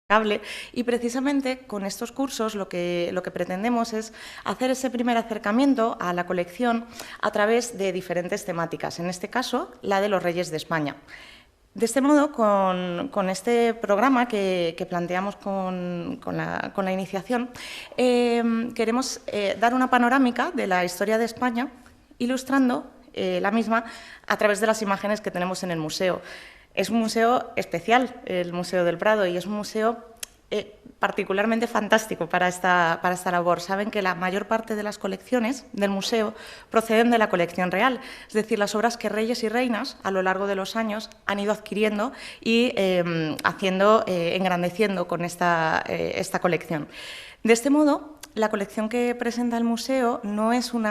cable, y precisamente con estos cursos lo que pretendemos es hacer ese primer acercamiento a la colección a través de diferentes temáticas, en este caso la de los Reyes de España. De este modo, con este programa que planteamos con la iniciación, queremos dar una panorámica de la historia de España, ilustrando la misma a través de las imágenes que tenemos en el museo. Es un museo especial, el Museo del Prado, y es un museo particularmente fantástico para esta labor. Saben que la mayor parte de las colecciones del museo proceden de la colección real, es decir, las obras que reyes y reinas a lo largo de los años han ido adquiriendo y engrandeciendo con esta colección. De este modo, la colección que presenta el museo no es un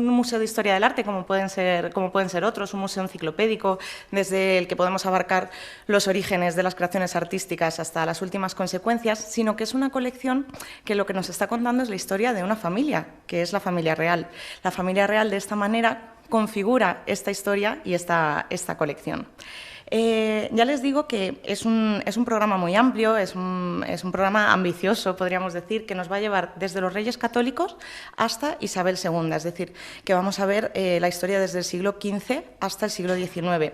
museo de historia del arte, como pueden ser otros, un museo enciclopédico, desde el que podemos abarcar los orígenes de las creaciones artísticas hasta las últimas consecuencias, sino que es una colección que lo que nos está contando es la historia de una familia, que es la familia real. La familia real, de esta manera, configura esta historia y esta colección. Ya les digo que es un programa muy amplio, es un programa ambicioso, podríamos decir, que nos va a llevar desde los Reyes Católicos hasta Isabel II, es decir, que vamos a ver la historia desde el siglo XV hasta el siglo XIX.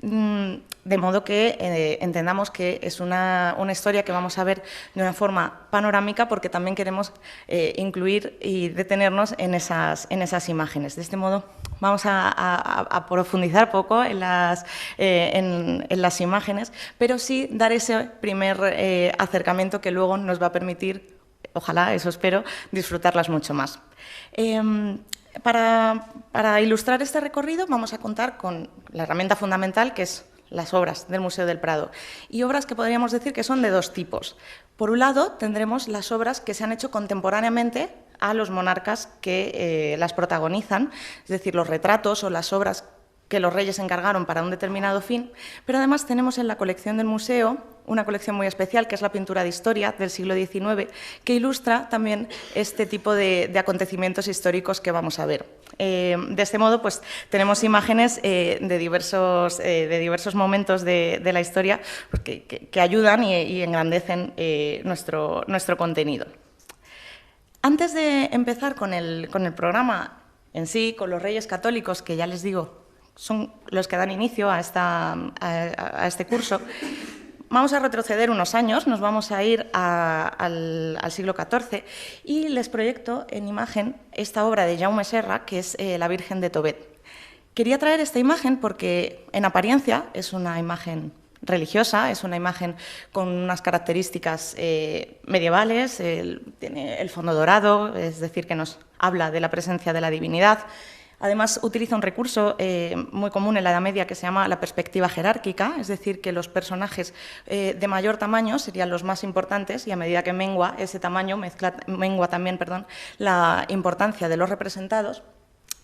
De modo que entendamos que es una historia que vamos a ver de una forma panorámica, porque también queremos incluir y detenernos en esas imágenes. De este modo, vamos a profundizar poco en las imágenes, pero sí dar ese primer acercamiento que luego nos va a permitir, ojalá, eso espero, disfrutarlas mucho más. Para ilustrar este recorrido vamos a contar con la herramienta fundamental, que es las obras del Museo del Prado, y obras que podríamos decir que son de dos tipos. Por un lado, tendremos las obras que se han hecho contemporáneamente a los monarcas que las protagonizan, es decir, los retratos o las obras que los reyes encargaron para un determinado fin, pero además tenemos en la colección del museo una colección muy especial, que es la pintura de historia del siglo XIX, que ilustra también este tipo de acontecimientos históricos que vamos a ver. De este modo, pues, tenemos imágenes de diversos momentos de la historia, pues, que ayudan y engrandecen nuestro contenido. Antes de empezar con el programa en sí, con los Reyes Católicos, que ya les digo, son los que dan inicio a este curso, vamos a retroceder unos años, nos vamos a ir al siglo XIV y les proyecto en imagen esta obra de Jaume Serra, que es La Virgen de Tobet. Quería traer esta imagen porque en apariencia es una imagen religiosa, es una imagen con unas características medievales, tiene el fondo dorado, es decir, que nos habla de la presencia de la divinidad. Además, utiliza un recurso muy común en la Edad Media que se llama la perspectiva jerárquica, es decir, que los personajes de mayor tamaño serían los más importantes y a medida que mengua ese tamaño, mengua también la importancia de los representados.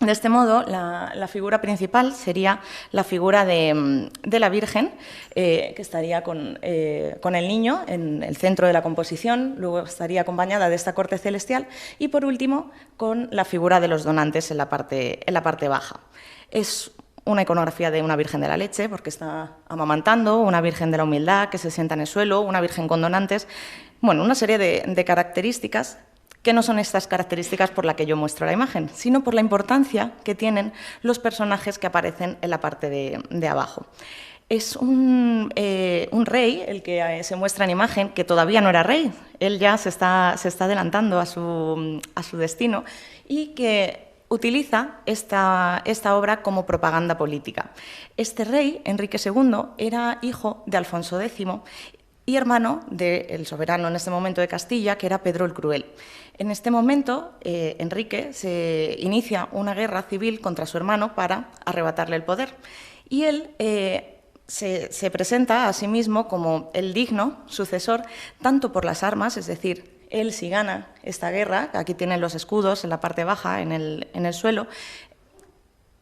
De este modo, la figura principal sería la figura de la Virgen, que estaría con el niño en el centro de la composición, luego estaría acompañada de esta corte celestial y, por último, con la figura de los donantes en la parte baja. Es una iconografía de una Virgen de la Leche, porque está amamantando, una Virgen de la Humildad, que se sienta en el suelo, una Virgen con donantes. Bueno, una serie de características que no son estas características por las que yo muestro la imagen, sino por la importancia que tienen los personajes que aparecen en la parte de abajo. Es un rey el que se muestra en imagen, que todavía no era rey, él ya se está adelantando a su destino y que utiliza esta obra como propaganda política. Este rey, Enrique II, era hijo de Alfonso X y hermano del soberano en este momento de Castilla, que era Pedro el Cruel. En este momento, Enrique se inicia una guerra civil contra su hermano para arrebatarle el poder. Y él se presenta a sí mismo como el digno sucesor, tanto por las armas, es decir, él si gana esta guerra, aquí tienen los escudos en la parte baja, en el suelo,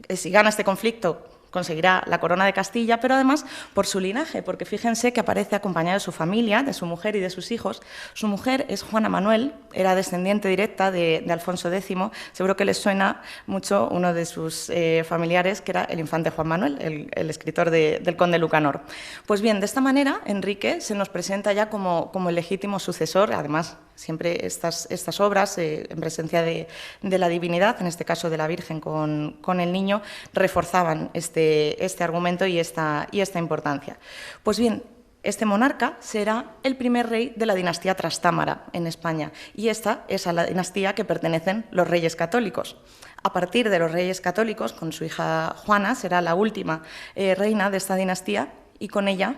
si gana este conflicto conseguirá la corona de Castilla, pero además por su linaje, porque fíjense que aparece acompañado de su familia, de su mujer y de sus hijos. Su mujer es Juana Manuel, era descendiente directa de Alfonso X. Seguro que les suena mucho uno de sus familiares, que era el infante Juan Manuel, el escritor del conde Lucanor. Pues bien, de esta manera, Enrique se nos presenta ya como el legítimo sucesor, además, siempre estas obras, en presencia de la divinidad, en este caso de la Virgen con el niño, reforzaban este argumento y esta importancia. Pues bien, este monarca será el primer rey de la dinastía Trastámara en España, y esta es a la dinastía que pertenecen los reyes católicos. A partir de los reyes católicos, con su hija Juana, será la última reina de esta dinastía, y con ella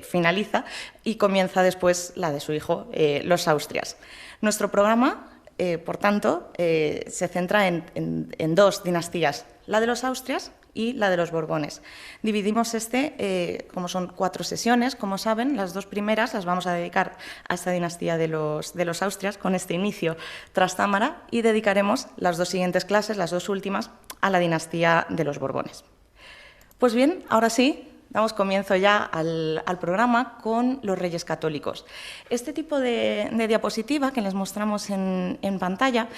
finaliza y comienza después la de su hijo, los Austrias. Nuestro programa, por tanto, se centra en dos dinastías, la de los Austrias y la de los Borbones. Dividimos como son 4 sesiones, como saben, las 2 primeras las vamos a dedicar a esta dinastía de los Austrias, con este inicio Trastámara, y dedicaremos las 2 siguientes clases, las 2 últimas, a la dinastía de los Borbones. Pues bien, ahora sí, damos comienzo ya al programa con los Reyes Católicos. Este tipo de diapositiva que les mostramos en pantalla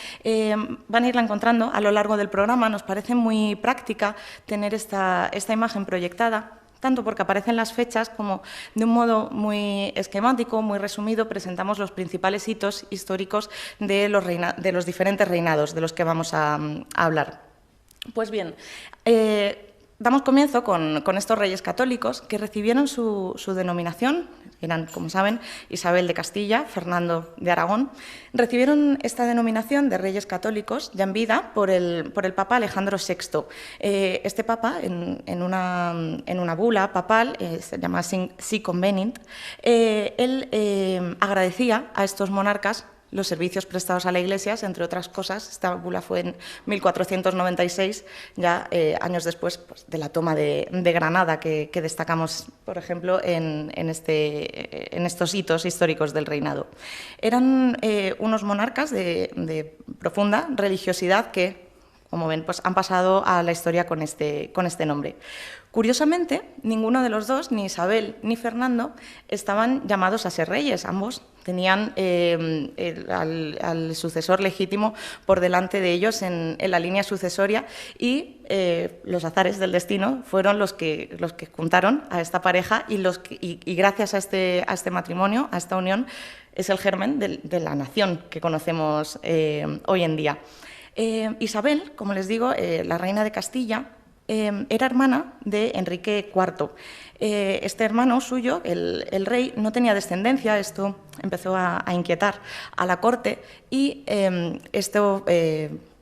van a irla encontrando a lo largo del programa. Nos parece muy práctica tener esta imagen proyectada, tanto porque aparecen las fechas como de un modo muy esquemático, muy resumido, presentamos los principales hitos históricos de los diferentes reinados de los que vamos a hablar. Pues bien, damos comienzo con estos reyes católicos que recibieron su denominación, eran, como saben, Isabel de Castilla, Fernando de Aragón. Recibieron esta denominación de reyes católicos ya en vida por el Papa Alejandro VI. Este Papa, en una bula papal, se llama Si Convenit, él agradecía a estos monarcas los servicios prestados a la Iglesia, entre otras cosas. Esta bula fue en 1496, ya años después pues, de la toma de Granada, que destacamos, por ejemplo, en estos hitos históricos del reinado. Eran unos monarcas de profunda religiosidad que, como ven, pues han pasado a la historia con este nombre. Curiosamente, ninguno de los dos, ni Isabel ni Fernando, estaban llamados a ser reyes. Ambos tenían al sucesor legítimo por delante de ellos en la línea sucesoria, y los azares del destino fueron los que juntaron a esta pareja, y gracias a este matrimonio, a esta unión, es el germen de la nación que conocemos hoy en día. Isabel, como les digo, la reina de Castilla, era hermana de Enrique IV. Este hermano suyo, el rey, no tenía descendencia. Esto empezó a inquietar a la corte, y esto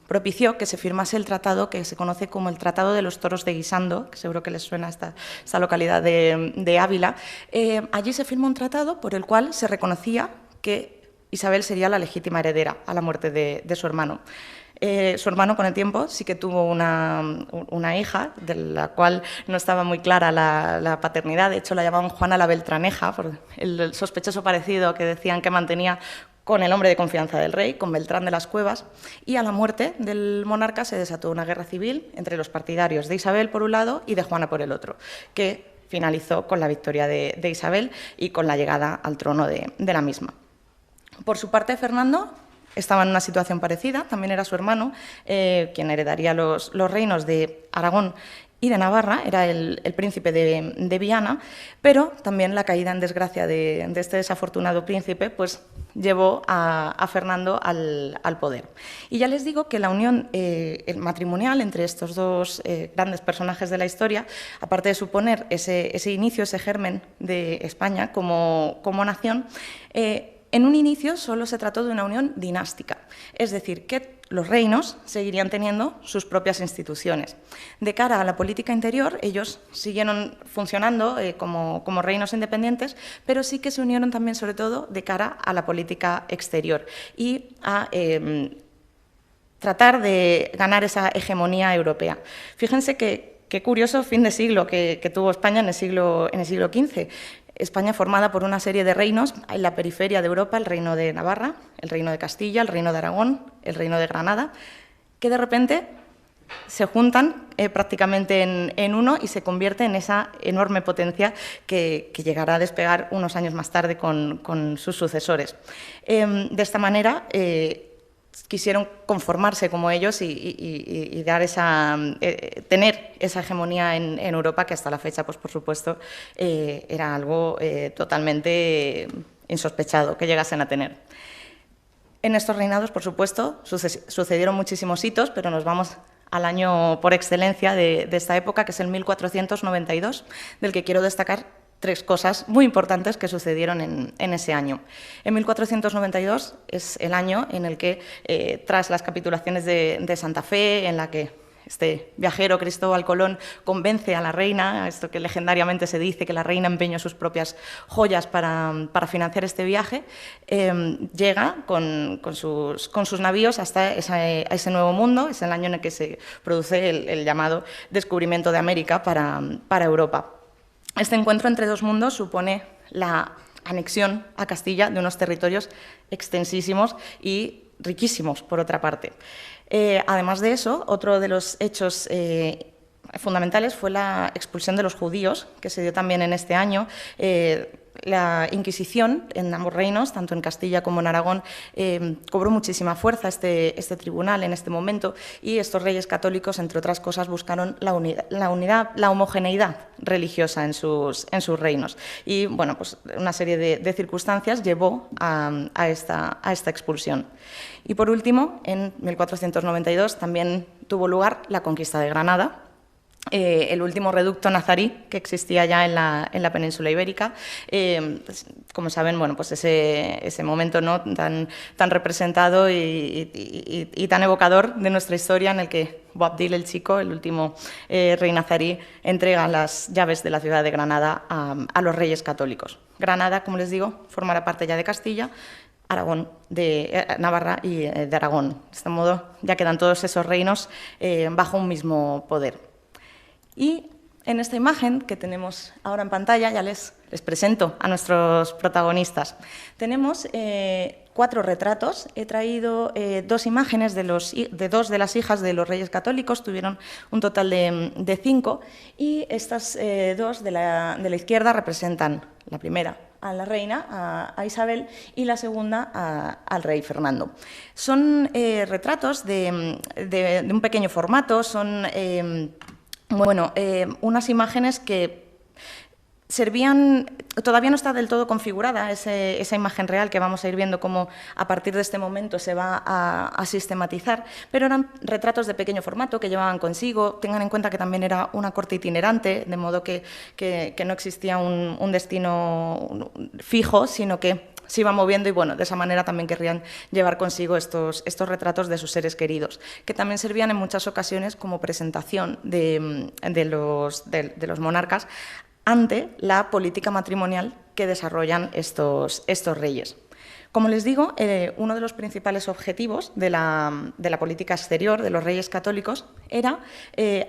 propició que se firmase el tratado que se conoce como el Tratado de los Toros de Guisando, que seguro que les suena esta localidad de Ávila. Allí se firmó un tratado por el cual se reconocía que Isabel sería la legítima heredera a la muerte de su hermano. Su hermano, con el tiempo, sí que tuvo una hija, de la cual no estaba muy clara la paternidad. De hecho, la llamaban Juana la Beltraneja, por el sospechoso parecido que decían que mantenía con el hombre de confianza del rey, con Beltrán de las Cuevas. Y a la muerte del monarca se desató una guerra civil entre los partidarios de Isabel por un lado y de Juana por el otro, que finalizó con la victoria de Isabel y con la llegada al trono de la misma. Por su parte, Fernando estaba en una situación parecida, también era su hermano quien heredaría los reinos de Aragón y de Navarra, era el príncipe de Viana, pero también la caída en desgracia de este desafortunado príncipe pues, llevó a Fernando al poder. Y ya les digo que la unión matrimonial entre estos dos grandes personajes de la historia, aparte de suponer ese inicio, ese germen de España como nación, en un inicio solo se trató de una unión dinástica, es decir, que los reinos seguirían teniendo sus propias instituciones. De cara a la política interior, ellos siguieron funcionando como reinos independientes, pero sí que se unieron también, sobre todo, de cara a la política exterior y a tratar de ganar esa hegemonía europea. Fíjense qué curioso fin de siglo que tuvo España en el siglo XV. España formada por una serie de reinos, en la periferia de Europa, el reino de Navarra, el reino de Castilla, el reino de Aragón, el reino de Granada, que de repente se juntan prácticamente en uno y se convierte en esa enorme potencia que llegará a despegar unos años más tarde con sus sucesores. De esta manera, quisieron conformarse como ellos y dar tener esa hegemonía en Europa, que hasta la fecha, pues por supuesto, era algo totalmente insospechado que llegasen a tener. En estos reinados, por supuesto, sucedieron muchísimos hitos, pero nos vamos al año por excelencia de esta época, que es el 1492, del que quiero destacar tres cosas muy importantes que sucedieron en ese año. En 1492 es el año en el que, tras las capitulaciones de Santa Fe, en la que este viajero Cristóbal Colón convence a la reina, esto que legendariamente se dice, que la reina empeñó sus propias joyas para financiar este viaje, llega con sus navíos hasta ese nuevo mundo. Es el año en el que se produce el llamado descubrimiento de América para Europa. Este encuentro entre dos mundos supone la anexión a Castilla de unos territorios extensísimos y riquísimos, por otra parte. Además de eso, otro de los hechos fundamentales fue la expulsión de los judíos, que se dio también en este año. La Inquisición en ambos reinos, tanto en Castilla como en Aragón, cobró muchísima fuerza este tribunal en este momento, y estos reyes católicos, entre otras cosas, buscaron la homogeneidad religiosa en sus reinos. Y bueno, pues una serie de circunstancias llevó a esta expulsión. Y por último, en 1492 también tuvo lugar la conquista de Granada, el último reducto nazarí que existía ya en la península ibérica. Como saben, bueno, pues ese momento, ¿no?, tan representado y tan evocador de nuestra historia, en el que Boabdil el Chico, el último rey nazarí, entrega las llaves de la ciudad de Granada a los reyes católicos. Granada, como les digo, formará parte ya de Castilla, Aragón, de Navarra y de Aragón. De este modo ya quedan todos esos reinos bajo un mismo poder. Y en esta imagen que tenemos ahora en pantalla ya les presento a nuestros protagonistas. Tenemos 4 retratos. He traído 2 imágenes de 2 de las hijas de los reyes católicos, tuvieron un total de 5, y estas 2 de la izquierda representan, la primera a la reina, a Isabel, y la segunda al rey Fernando. Son retratos de un pequeño formato, son unas imágenes que servían, todavía no está del todo configurada esa imagen real, que vamos a ir viendo cómo a partir de este momento se va a sistematizar, pero eran retratos de pequeño formato que llevaban consigo. Tengan en cuenta que también era una corte itinerante, de modo que no existía un destino fijo, sino que se iba moviendo, y bueno, de esa manera también querrían llevar consigo estos retratos de sus seres queridos, que también servían en muchas ocasiones como presentación de los monarcas ante la política matrimonial que desarrollan estos reyes. Como les digo, uno de los principales objetivos de la política exterior de los reyes católicos era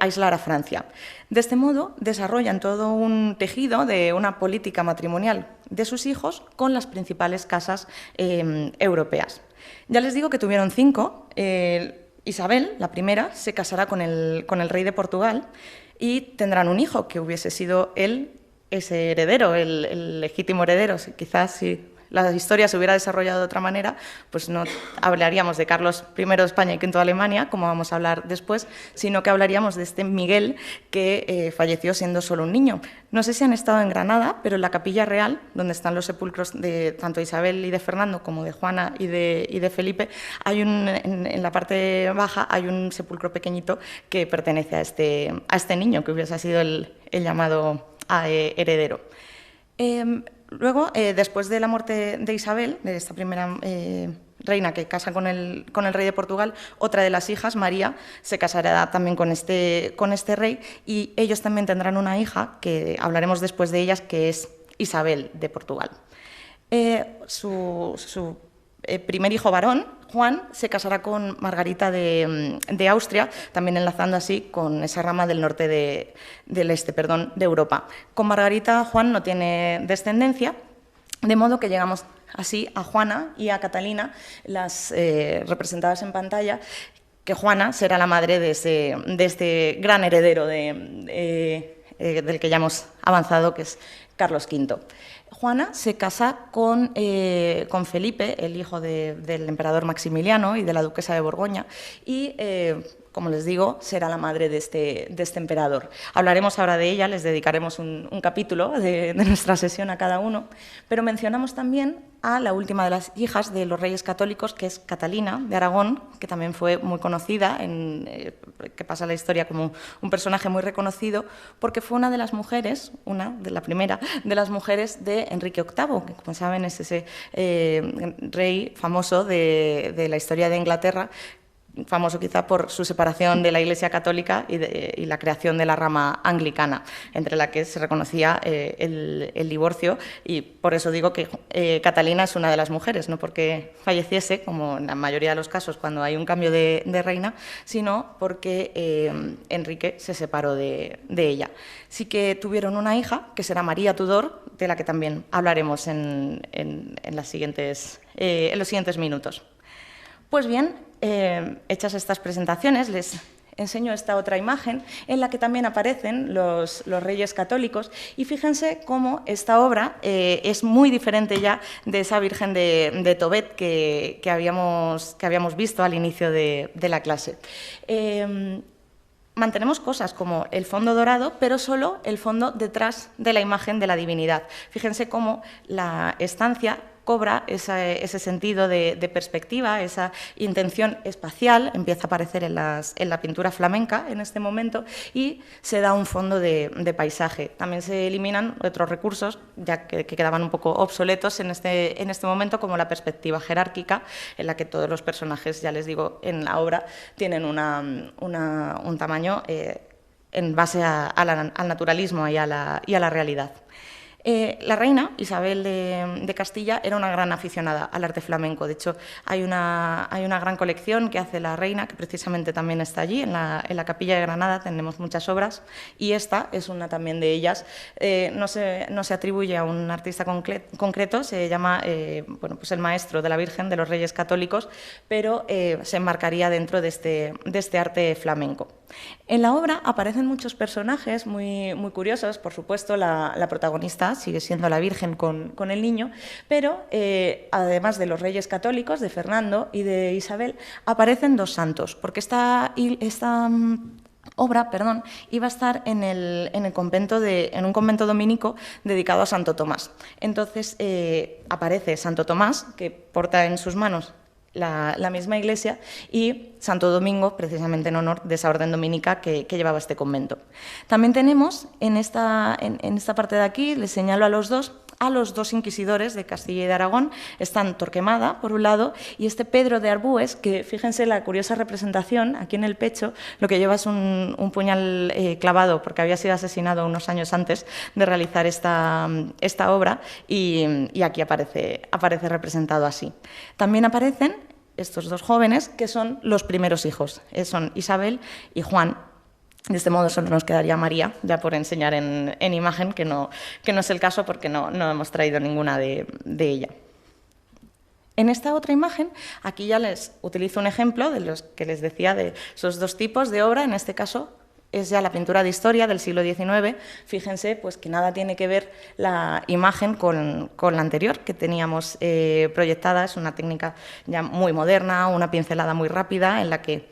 aislar a Francia. De este modo, desarrollan todo un tejido de una política matrimonial de sus hijos con las principales casas europeas. Ya les digo que tuvieron 5. Isabel, la primera, se casará con el rey de Portugal y tendrán un hijo que hubiese sido él, ese heredero, el legítimo heredero. Quizás si la historia se hubiera desarrollado de otra manera, pues no hablaríamos de Carlos I de España y V de Alemania, como vamos a hablar después, sino que hablaríamos de este Miguel, que falleció siendo solo un niño. No sé si han estado en Granada, pero en la Capilla Real, donde están los sepulcros de tanto Isabel y de Fernando como de Juana y de Felipe, hay en la parte baja hay un sepulcro pequeñito que pertenece a este niño, que hubiese sido el llamado heredero. Luego, después de la muerte de Isabel, de esta primera reina que casa con el rey de Portugal, otra de las hijas, María, se casará también con este rey, y ellos también tendrán una hija, que hablaremos después de ellas, que es Isabel de Portugal. Su primer hijo varón, Juan, se casará con Margarita de Austria, también enlazando así con esa rama del norte de Europa. Con Margarita, Juan no tiene descendencia, de modo que llegamos así a Juana y a Catalina, las representadas en pantalla, que Juana será la madre de este gran heredero del que ya hemos avanzado, que es Carlos V. Juana se casa con Felipe, el hijo del emperador Maximiliano y de la duquesa de Borgoña, y, como les digo, será la madre de este emperador. Hablaremos ahora de ella, les dedicaremos un capítulo de nuestra sesión a cada uno, pero mencionamos también a la última de las hijas de los reyes católicos, que es Catalina de Aragón, que también fue muy conocida, que pasa a la historia como un personaje muy reconocido, porque fue una de las mujeres, la primera de las mujeres de Enrique VIII, que como saben es ese rey famoso de la historia de Inglaterra, famoso quizá por su separación de la Iglesia Católica y la creación de la rama anglicana, entre la que se reconocía el divorcio, y por eso digo que Catalina es una de las mujeres, no porque falleciese, como en la mayoría de los casos cuando hay un cambio de reina, sino porque Enrique se separó de ella. Sí que tuvieron una hija, que será María Tudor, de la que también hablaremos en los siguientes minutos. Pues bien, hechas estas presentaciones, les enseño esta otra imagen en la que también aparecen los reyes católicos, y fíjense cómo esta obra es muy diferente ya de esa Virgen de Tobet que habíamos visto al inicio de la clase. Mantenemos cosas como el fondo dorado, pero solo el fondo detrás de la imagen de la divinidad. Fíjense cómo la estancia cobra ese sentido de perspectiva, esa intención espacial, empieza a aparecer en la pintura flamenca en este momento, y se da un fondo de paisaje. También se eliminan otros recursos, ya que quedaban un poco obsoletos en este momento, como la perspectiva jerárquica, en la que todos los personajes, ya les digo, en la obra tienen un tamaño en base al naturalismo y a la realidad. La reina Isabel de Castilla era una gran aficionada al arte flamenco. De hecho, hay una gran colección que hace la reina, que precisamente también está allí, en la Capilla de Granada. Tenemos muchas obras, y esta es una también de ellas. No se atribuye a un artista concreto, se llama pues el maestro de la Virgen de los Reyes Católicos, pero se enmarcaría dentro de este arte flamenco. En la obra aparecen muchos personajes muy curiosos. Por supuesto, la protagonista sigue siendo la Virgen con el niño, pero además de los Reyes Católicos, de Fernando y de Isabel, aparecen dos santos, porque esta obra, iba a estar en un convento dominico dedicado a Santo Tomás. Entonces aparece Santo Tomás, que porta en sus manos la misma iglesia, y Santo Domingo, precisamente en honor de esa orden dominica que llevaba este convento. También tenemos en esta parte de aquí, les señalo a los dos inquisidores de Castilla y de Aragón. Están Torquemada, por un lado, y este Pedro de Arbúes, que fíjense la curiosa representación, aquí en el pecho lo que lleva es un puñal clavado, porque había sido asesinado unos años antes de realizar esta obra, y aquí aparece representado así. También aparecen estos dos jóvenes, que son los primeros hijos, son Isabel y Juan. De este modo solo nos quedaría María, ya por enseñar en imagen, que no es el caso porque no hemos traído ninguna de ella. En esta otra imagen, aquí ya les utilizo un ejemplo de los que les decía, de esos dos tipos de obra. En este caso es ya la pintura de historia del siglo XIX. Fíjense pues, que nada tiene que ver la imagen con la anterior que teníamos proyectada. Es una técnica ya muy moderna, una pincelada muy rápida, en la que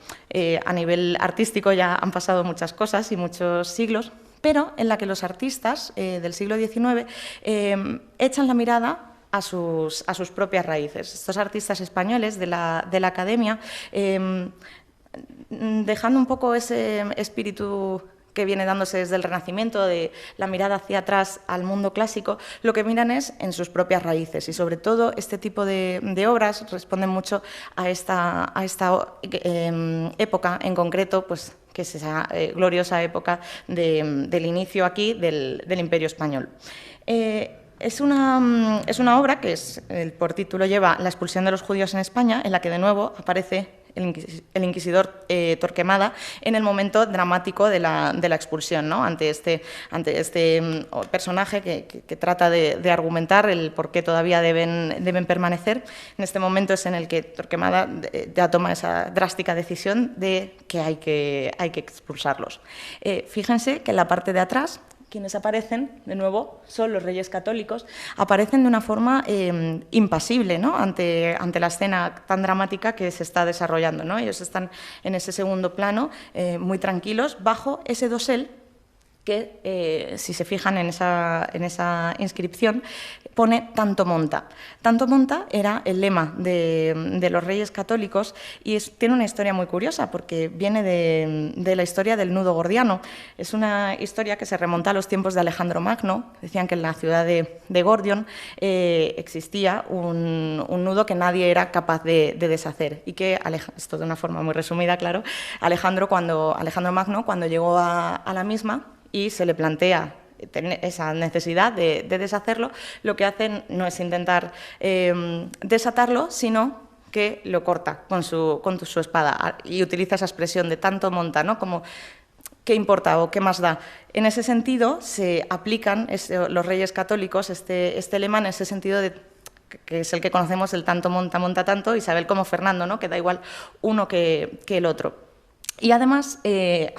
a nivel artístico ya han pasado muchas cosas y muchos siglos, pero en la que los artistas del siglo XIX echan la mirada a sus propias raíces. Estos artistas españoles de la academia, dejando un poco ese espíritu que viene dándose desde el Renacimiento, de la mirada hacia atrás al mundo clásico, lo que miran es en sus propias raíces, y sobre todo este tipo de obras responden mucho a esta época en concreto, pues, que es esa gloriosa época del inicio aquí del Imperio Español. Es una obra que por título lleva La expulsión de los judíos en España, en la que de nuevo aparece el inquisidor Torquemada en el momento dramático de la expulsión, ¿no? ante este personaje que trata de argumentar el por qué todavía deben permanecer. En este momento es en el que Torquemada ya toma esa drástica decisión de que hay que expulsarlos. Fíjense que en la parte de atrás, quienes aparecen, de nuevo, son los reyes católicos, aparecen de una forma impasible, ¿no? ante la escena tan dramática que se está desarrollando, ¿no? Ellos están en ese segundo plano, muy tranquilos, bajo ese dosel que, si se fijan en esa inscripción, pone «Tanto monta». «Tanto monta» era el lema de los reyes católicos y tiene una historia muy curiosa porque viene de la historia del nudo gordiano. Es una historia que se remonta a los tiempos de Alejandro Magno. Decían que en la ciudad de Gordion existía un nudo que nadie era capaz de deshacer y que, esto de una forma muy resumida, claro, Alejandro Magno, cuando llegó a la misma y se le plantea tener esa necesidad de deshacerlo, lo que hacen no es intentar desatarlo, sino que lo corta con su espada y utiliza esa expresión de «tanto monta», ¿no? Como ¿qué importa o qué más da? En ese sentido se aplican los reyes católicos este lema en ese sentido de que es el que conocemos, el «tanto monta, monta tanto», Isabel como Fernando, ¿no? Que da igual uno que el otro. Y además de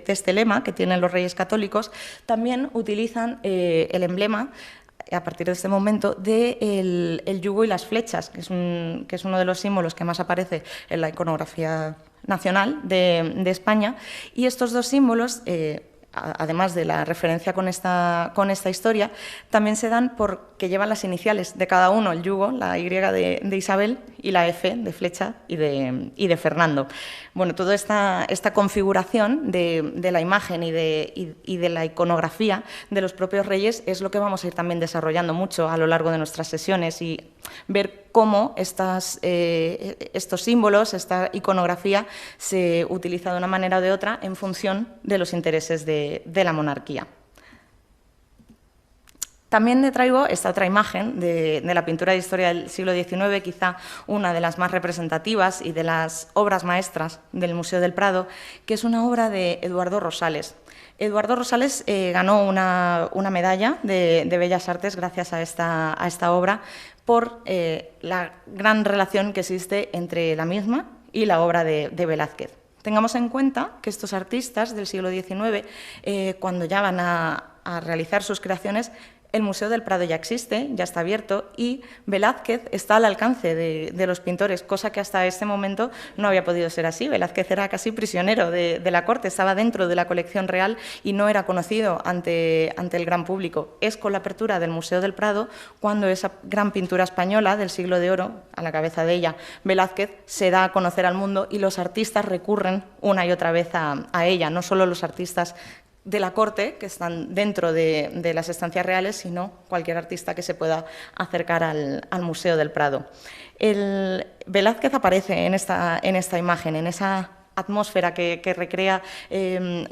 este lema que tienen los reyes católicos, también utilizan el emblema, a partir de este momento, del yugo y las flechas, que es uno de los símbolos que más aparece en la iconografía nacional de España. Y estos dos símbolos, además de la referencia con esta historia, también se dan porque llevan las iniciales de cada uno, el yugo, la Y de Isabel y la F de flecha y de Fernando. Bueno, toda esta configuración de la imagen y de la iconografía de los propios reyes es lo que vamos a ir también desarrollando mucho a lo largo de nuestras sesiones y ver cómo estos símbolos, esta iconografía, se utiliza de una manera o de otra en función de los intereses de la monarquía. También le traigo esta otra imagen de la pintura de historia del siglo XIX, quizá una de las más representativas y de las obras maestras del Museo del Prado, que es una obra de Eduardo Rosales. Eduardo Rosales ganó una medalla de Bellas Artes gracias a esta obra por la gran relación que existe entre la misma y la obra de Velázquez. Tengamos en cuenta que estos artistas del siglo XIX, cuando ya van a realizar sus creaciones, el Museo del Prado ya existe, ya está abierto y Velázquez está al alcance de los pintores, cosa que hasta este momento no había podido ser así. Velázquez era casi prisionero de la corte, estaba dentro de la colección real y no era conocido ante el gran público. Es con la apertura del Museo del Prado cuando esa gran pintura española del siglo de oro, a la cabeza de ella, Velázquez, se da a conocer al mundo y los artistas recurren una y otra vez a ella, no solo los artistas de la corte, que están dentro de las estancias reales, sino cualquier artista que se pueda acercar al Museo del Prado. Velázquez aparece en esta imagen, en esa atmósfera que recrea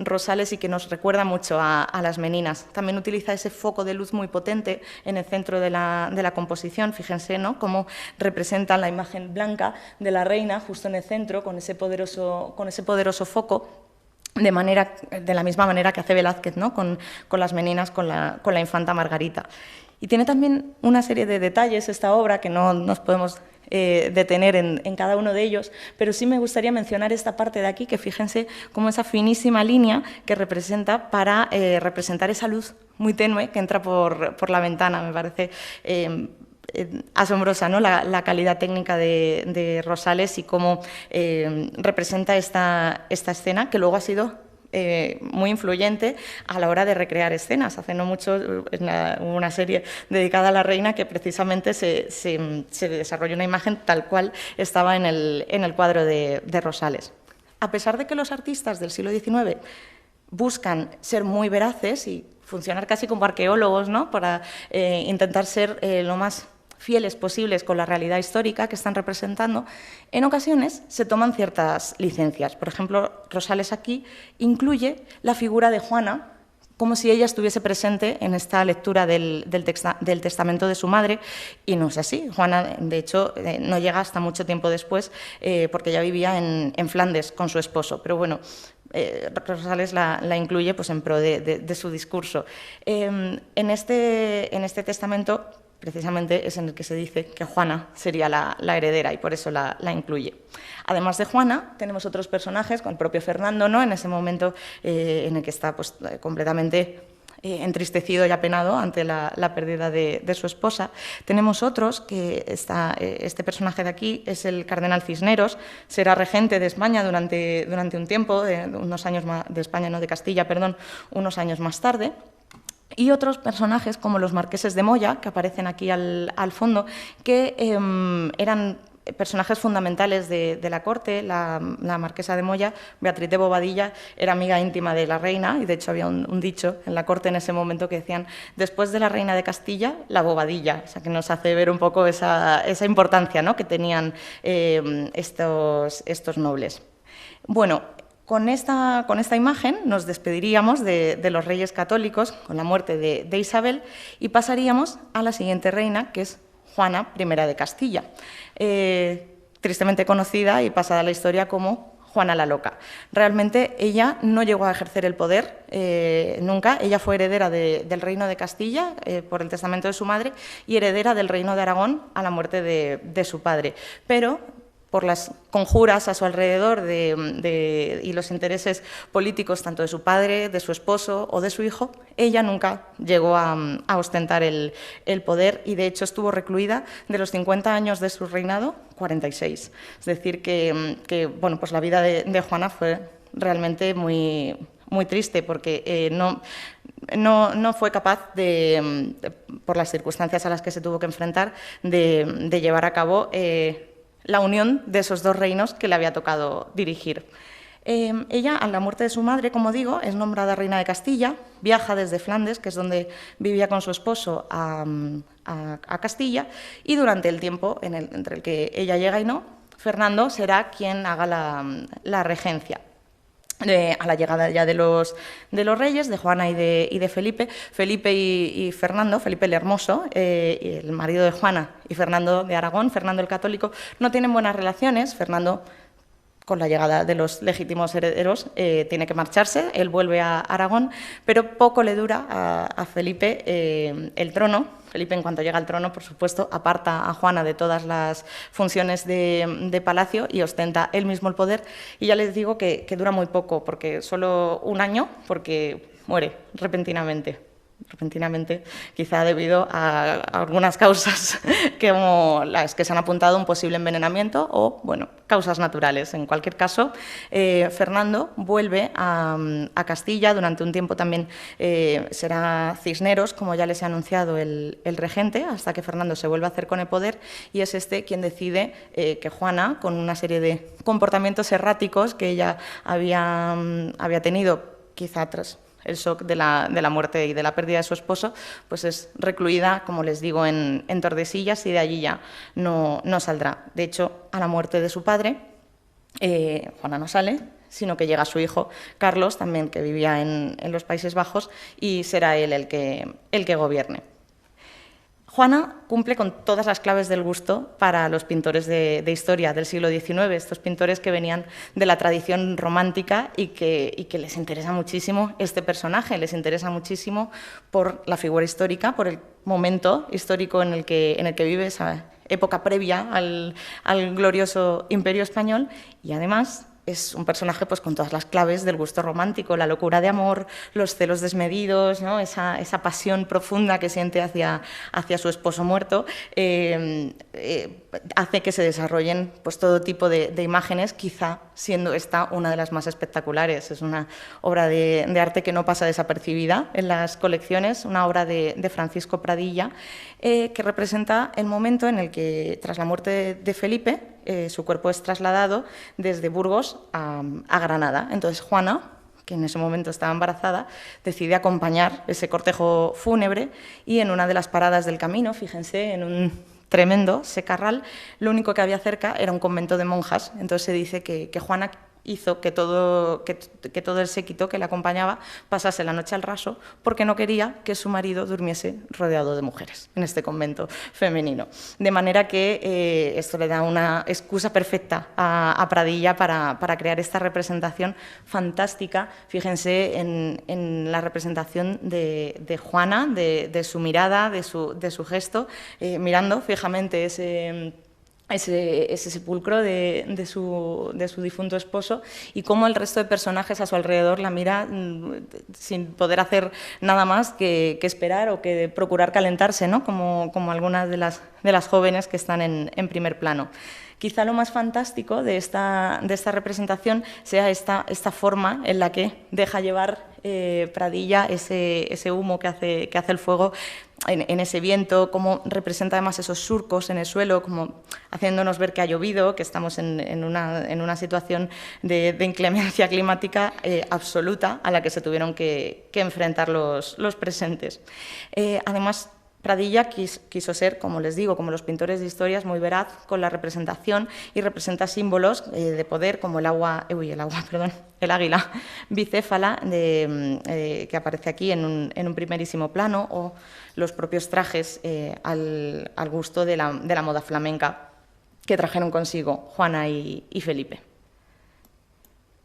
Rosales y que nos recuerda mucho a las Meninas. También utiliza ese foco de luz muy potente en el centro de la composición. Fíjense, ¿no?, cómo representa la imagen blanca de la reina justo en el centro, con ese poderoso foco, de la misma manera que hace Velázquez, ¿no?, con las Meninas, con la infanta Margarita. Y tiene también una serie de detalles esta obra que no nos podemos detener en cada uno de ellos, pero sí me gustaría mencionar esta parte de aquí, que fíjense cómo esa finísima línea que representa para representar esa luz muy tenue que entra por la ventana. Me parece asombrosa, ¿no?, la calidad técnica de Rosales y cómo representa esta escena, que luego ha sido muy influyente a la hora de recrear escenas. Hace no mucho hubo una serie dedicada a la reina que precisamente se desarrolló una imagen tal cual estaba en el cuadro de Rosales. A pesar de que los artistas del siglo XIX buscan ser muy veraces y funcionar casi como arqueólogos, ¿no?, para intentar ser lo más fieles posibles con la realidad histórica que están representando, en ocasiones se toman ciertas licencias. Por ejemplo, Rosales aquí incluye la figura de Juana como si ella estuviese presente en esta lectura del testamento de su madre, y no es así. Juana, de hecho, no llega hasta mucho tiempo después, porque ella vivía en Flandes con su esposo, pero bueno, Rosales la incluye pues, en pro de su discurso. En este testamento, precisamente, es en el que se dice que Juana sería la heredera, y por eso la incluye. Además de Juana, tenemos otros personajes, con el propio Fernando, ¿no? En ese momento en el que está pues, completamente entristecido y apenado ante la pérdida de su esposa. Tenemos otros, que este personaje de aquí es el cardenal Cisneros, será regente de España durante un tiempo, unos años más, de España, no, de Castilla, perdón, unos años más tarde. Y otros personajes, como los marqueses de Moya, que aparecen aquí al fondo, que eran personajes fundamentales de la corte. La marquesa de Moya, Beatriz de Bobadilla, era amiga íntima de la reina, y de hecho había un dicho en la corte en ese momento que decían: después de la reina de Castilla, la Bobadilla. O sea, que nos hace ver un poco esa importancia, ¿no?, que tenían estos nobles. Bueno, con esta imagen nos despediríamos de los reyes católicos con la muerte de Isabel, y pasaríamos a la siguiente reina, que es Juana I de Castilla, tristemente conocida y pasada a la historia como Juana la Loca. Realmente ella no llegó a ejercer el poder nunca. Ella fue heredera del reino de Castilla por el testamento de su madre, y heredera del reino de Aragón a la muerte de su padre. Pero por las conjuras a su alrededor y los intereses políticos tanto de su padre, de su esposo o de su hijo, ella nunca llegó a ostentar el poder, y de hecho estuvo recluida de los 50 años de su reinado, 46. Es decir, que bueno, pues la vida de Juana fue realmente muy, muy triste, porque no fue capaz por las circunstancias a las que se tuvo que enfrentar, de llevar a cabo la unión de esos dos reinos que le había tocado dirigir. Ella, a la muerte de su madre, como digo, es nombrada reina de Castilla, viaja desde Flandes, que es donde vivía con su esposo, a Castilla, y durante el tiempo entre el que ella llega y no, Fernando será quien haga la regencia. A la llegada ya de los reyes, de Juana y de Felipe. Felipe y Fernando, Felipe el Hermoso, el marido de Juana, y Fernando de Aragón, Fernando el Católico, no tienen buenas relaciones. Fernando, con la llegada de los legítimos herederos, tiene que marcharse, él vuelve a Aragón, pero poco le dura a Felipe el trono. Felipe, en cuanto llega al trono, por supuesto, aparta a Juana de todas las funciones de palacio y ostenta él mismo el poder. Y ya les digo que dura muy poco, porque solo un año, porque muere repentinamente, quizá debido a algunas causas como las que se han apuntado, un posible envenenamiento o, bueno, causas naturales. En cualquier caso, Fernando vuelve a Castilla. Durante un tiempo también será Cisneros, como ya les he anunciado, el regente, hasta que Fernando se vuelve a hacer con el poder, y es este quien decide que Juana, con una serie de comportamientos erráticos que ella había tenido, quizá tras el shock de la muerte y de la pérdida de su esposo, pues es recluida, como les digo, en Tordesillas, y de allí ya no saldrá. De hecho, a la muerte de su padre, Juana no sale, sino que llega su hijo Carlos, también, que vivía en los Países Bajos, y será él el que gobierne. Juana cumple con todas las claves del gusto para los pintores de historia del siglo XIX, estos pintores que venían de la tradición romántica y que les interesa muchísimo este personaje, les interesa muchísimo por la figura histórica, por el momento histórico en el que vive, esa época previa al glorioso Imperio Español, y además es un personaje pues, con todas las claves del gusto romántico, la locura de amor, los celos desmedidos, ¿no? esa pasión profunda que siente hacia su esposo muerto, hace que se desarrollen pues, todo tipo de imágenes, quizá siendo esta una de las más espectaculares. Es una obra de arte que no pasa desapercibida en las colecciones, una obra de Francisco Pradilla, que representa el momento en el que, tras la muerte de Felipe, su cuerpo es trasladado desde Burgos a Granada. Entonces Juana, que en ese momento estaba embarazada, decide acompañar ese cortejo fúnebre, y en una de las paradas del camino, fíjense, en un tremendo secarral, lo único que había cerca era un convento de monjas. Entonces se dice que Juana hizo que todo el séquito que le acompañaba pasase la noche al raso porque no quería que su marido durmiese rodeado de mujeres en este convento femenino. De manera que esto le da una excusa perfecta a Pradilla para crear esta representación fantástica. Fíjense en la representación de Juana, de su mirada, de su gesto, mirando fijamente ese sepulcro de su difunto esposo y cómo el resto de personajes a su alrededor la mira sin poder hacer nada más que esperar o que procurar calentarse, ¿no? como algunas de las jóvenes que están en primer plano. Quizá lo más fantástico de esta representación sea esta forma en la que deja llevar Pradilla ese humo que hace el fuego en ese viento, cómo representa además esos surcos en el suelo, como haciéndonos ver que ha llovido, que estamos en una situación de inclemencia climática absoluta a la que se tuvieron que enfrentar los presentes. Además, Pradilla quiso ser, como les digo, como los pintores de historias, muy veraz con la representación y representa símbolos de poder como el águila bicéfala que aparece aquí en un primerísimo plano, o los propios trajes al gusto de la moda flamenca que trajeron consigo Juana y Felipe.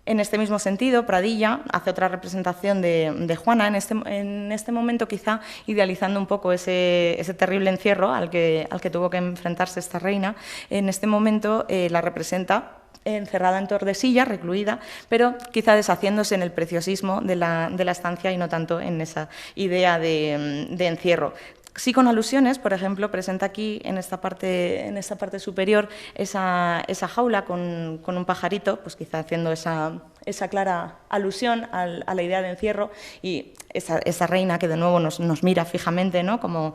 En este mismo sentido, Pradilla hace otra representación de Juana, en este momento quizá idealizando un poco ese terrible encierro al que tuvo que enfrentarse esta reina. En este momento la representa encerrada en Tordesillas, recluida, pero quizá deshaciéndose en el preciosismo de la estancia y no tanto en esa idea de encierro. Sí, con alusiones, por ejemplo, presenta aquí en esta parte superior esa jaula con un pajarito, pues quizá haciendo esa clara alusión a la idea de encierro, y esa reina que de nuevo nos mira fijamente, ¿no? Como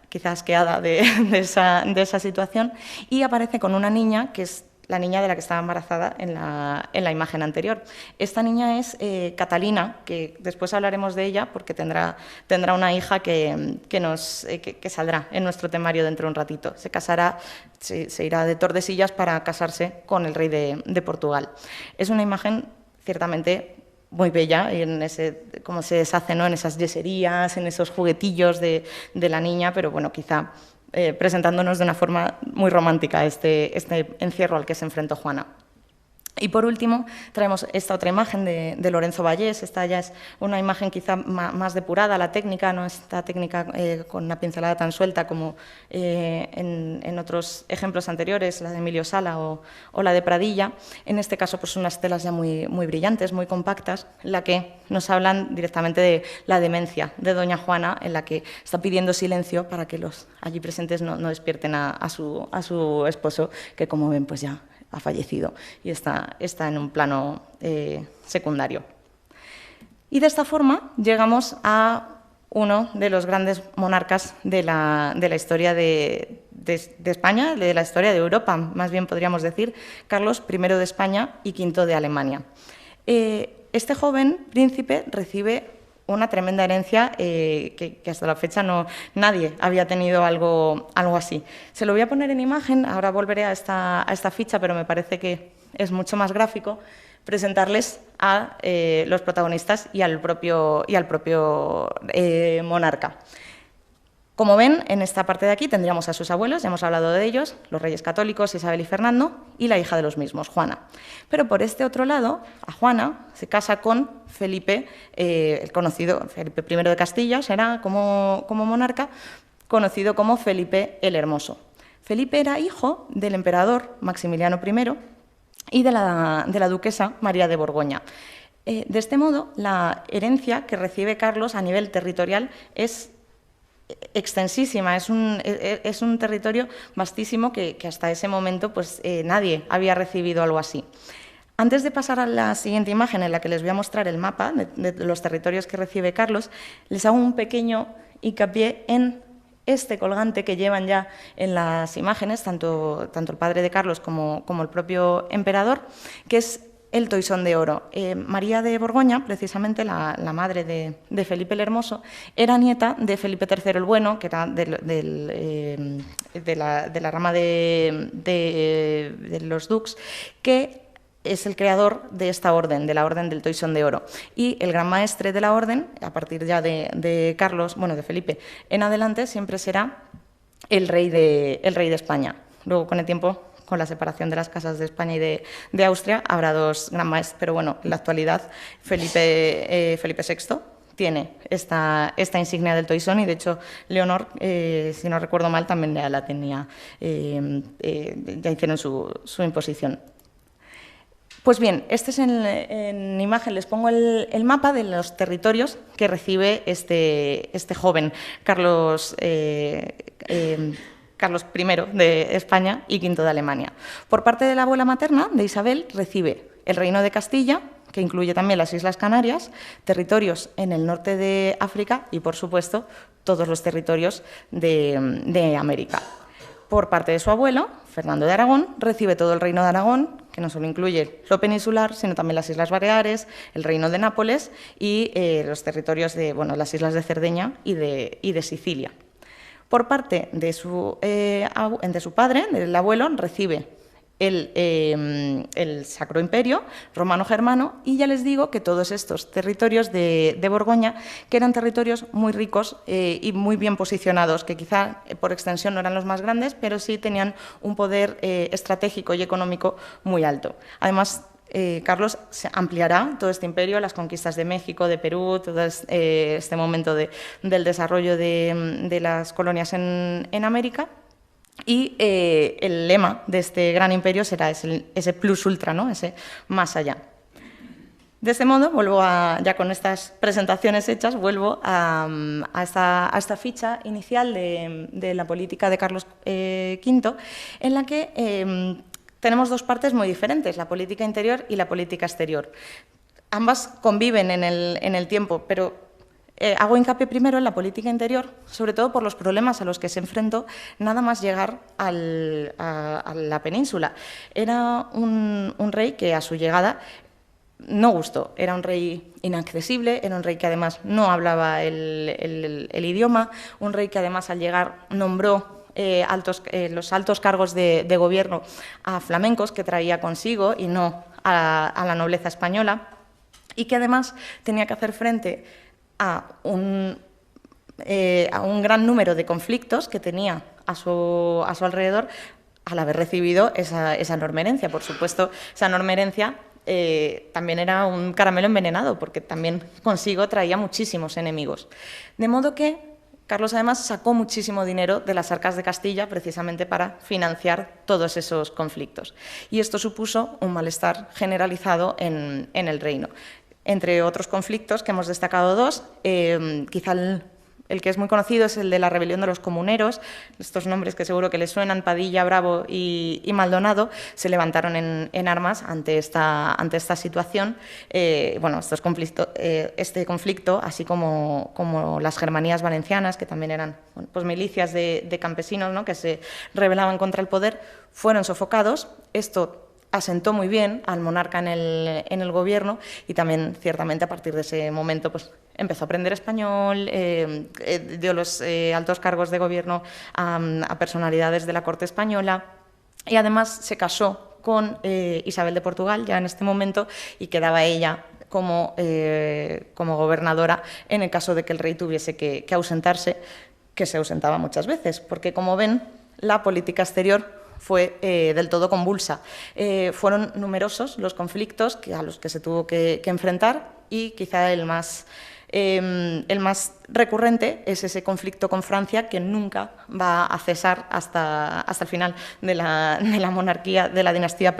quizás asqueada de esa situación, y aparece con una niña que es la niña de la que estaba embarazada en la imagen anterior. Esta niña es Catalina, que después hablaremos de ella porque tendrá una hija que saldrá en nuestro temario dentro de un ratito. Se casará, se irá de Tordesillas para casarse con el rey de Portugal. Es una imagen ciertamente muy bella, y cómo se deshace, ¿no? En esas yeserías, en esos juguetillos de la niña, pero bueno, quizá presentándonos de una forma muy romántica este encierro al que se enfrentó Juana. Y por último traemos esta otra imagen de Lorenzo Vallés. Esta ya es una imagen quizá más depurada, la técnica, no esta técnica con una pincelada tan suelta como en otros ejemplos anteriores, la de Emilio Sala o la de Pradilla. En este caso, pues unas telas ya muy brillantes, muy compactas, en la que nos hablan directamente de la demencia de doña Juana, en la que está pidiendo silencio para que los allí presentes no despierten a su esposo, que como ven pues ya ha fallecido y está en un plano secundario. Y de esta forma llegamos a uno de los grandes monarcas de la historia de España, de la historia de Europa, más bien podríamos decir, Carlos I de España y V de Alemania. Este joven príncipe recibe una tremenda herencia que hasta la fecha nadie había tenido algo así. Se lo voy a poner en imagen, ahora volveré a esta ficha, pero me parece que es mucho más gráfico presentarles a los protagonistas y al propio monarca. Como ven, en esta parte de aquí tendríamos a sus abuelos, ya hemos hablado de ellos, los reyes católicos, Isabel y Fernando, y la hija de los mismos, Juana. Pero por este otro lado, a Juana se casa con Felipe, el conocido Felipe I de Castilla, será como monarca, conocido como Felipe el Hermoso. Felipe era hijo del emperador Maximiliano I y de la duquesa María de Borgoña. De este modo, la herencia que recibe Carlos a nivel territorial es extensísima, es un territorio vastísimo que hasta ese momento pues, nadie había recibido algo así. Antes de pasar a la siguiente imagen, en la que les voy a mostrar el mapa de los territorios que recibe Carlos, les hago un pequeño hincapié en este colgante que llevan ya en las imágenes, tanto el padre de Carlos como el propio emperador, que es el toisón de oro. María de Borgoña, precisamente la madre de Felipe el Hermoso, era nieta de Felipe III el Bueno, que era de la rama de los dux, que es el creador de esta orden, de la Orden del Toisón de Oro. Y el gran maestre de la orden, a partir ya de Carlos, bueno, de Felipe en adelante, siempre será el rey de España. Luego, con el tiempo, con la separación de las casas de España y de Austria, habrá dos gran maestros, pero bueno, en la actualidad Felipe VI tiene esta insignia del Toisón y, de hecho, Leonor, si no recuerdo mal, también ya la tenía, ya hicieron su imposición. Pues bien, este es en imagen, les pongo el mapa de los territorios que recibe este joven, Carlos I de España y V de Alemania. Por parte de la abuela materna, de Isabel, recibe el Reino de Castilla, que incluye también las Islas Canarias, territorios en el norte de África y, por supuesto, todos los territorios de América. Por parte de su abuelo, Fernando de Aragón, recibe todo el Reino de Aragón, que no solo incluye lo peninsular, sino también las Islas Baleares, el Reino de Nápoles y los territorios de las Islas de Cerdeña y de Sicilia. Por parte de su padre, del abuelo, recibe el Sacro Imperio Romano-Germano, y ya les digo que todos estos territorios de Borgoña, que eran territorios muy ricos y muy bien posicionados, que quizá por extensión no eran los más grandes, pero sí tenían un poder estratégico y económico muy alto. Además, Carlos ampliará todo este imperio, las conquistas de México, de Perú, todo este momento del desarrollo de las colonias en América. Y el lema de este gran imperio será ese plus ultra, ¿no? Ese más allá. De este modo, ya con estas presentaciones hechas, vuelvo a esta ficha inicial de la política de Carlos V, en la que tenemos dos partes muy diferentes, la política interior y la política exterior. Ambas conviven en el tiempo, pero hago hincapié primero en la política interior, sobre todo por los problemas a los que se enfrentó nada más llegar a la península. Era un rey que a su llegada no gustó, era un rey inaccesible, era un rey que además no hablaba el idioma, un rey que además al llegar nombró los altos cargos de gobierno a flamencos que traía consigo y no a la nobleza española, y que además tenía que hacer frente a un gran número de conflictos que tenía a su alrededor al haber recibido esa enorme herencia. Por supuesto, esa enorme herencia también era un caramelo envenenado, porque también consigo traía muchísimos enemigos. De modo que Carlos además sacó muchísimo dinero de las arcas de Castilla precisamente para financiar todos esos conflictos. Y esto supuso un malestar generalizado en el reino. Entre otros conflictos, que hemos destacado dos, quizá el que es muy conocido es el de la rebelión de los comuneros. Estos nombres que seguro que les suenan, Padilla, Bravo y Maldonado, se levantaron en armas ante esta situación. Este conflicto, así como las Germanías Valencianas, que también eran milicias de campesinos, ¿no?, que se rebelaban contra el poder, fueron sofocados. Esto asentó muy bien al monarca en el gobierno, y también, ciertamente, a partir de ese momento empezó a aprender español, dio los altos cargos de gobierno a personalidades de la corte española, y además se casó con Isabel de Portugal ya en este momento, y quedaba ella como gobernadora en el caso de que el rey tuviese que ausentarse, que se ausentaba muchas veces, porque, como ven, la política exterior fue del todo convulsa. Fueron numerosos los conflictos a los que se tuvo que enfrentar, y quizá el más recurrente es ese conflicto con Francia, que nunca va a cesar hasta el final de la monarquía, de la dinastía,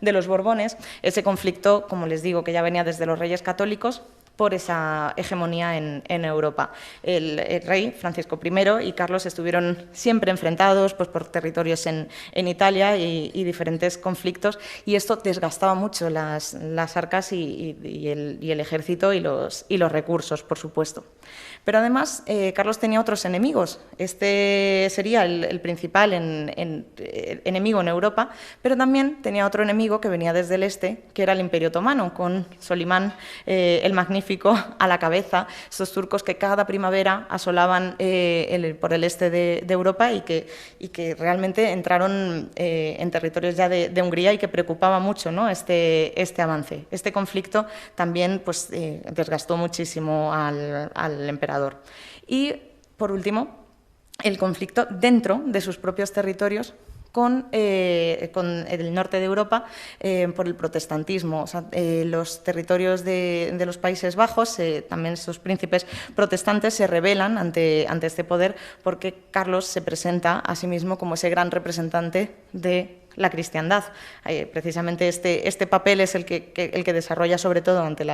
de los Borbones. Ese conflicto, como les digo, que ya venía desde los reyes católicos, por esa hegemonía en Europa. El rey Francisco I y Carlos estuvieron siempre enfrentados por territorios en Italia y diferentes conflictos, y esto desgastaba mucho las arcas y el ejército y los recursos, por supuesto. Pero además, Carlos tenía otros enemigos. Este sería el principal enemigo en Europa, pero también tenía otro enemigo que venía desde el este, que era el Imperio Otomano, con Solimán el Magnífico terrorífico a la cabeza, estos turcos que cada primavera asolaban por el este de Europa y que realmente entraron en territorios ya de Hungría y que preocupaba mucho, ¿no?, este avance. Este conflicto también pues, desgastó muchísimo al emperador. Y, por último, el conflicto dentro de sus propios territorios con el norte de Europa por el protestantismo. O sea, los territorios de los Países Bajos, también estos príncipes protestantes se rebelan ante este poder porque Carlos se presenta a sí mismo como ese gran representante de la cristiandad. Precisamente este papel es el que desarrolla sobre todo ante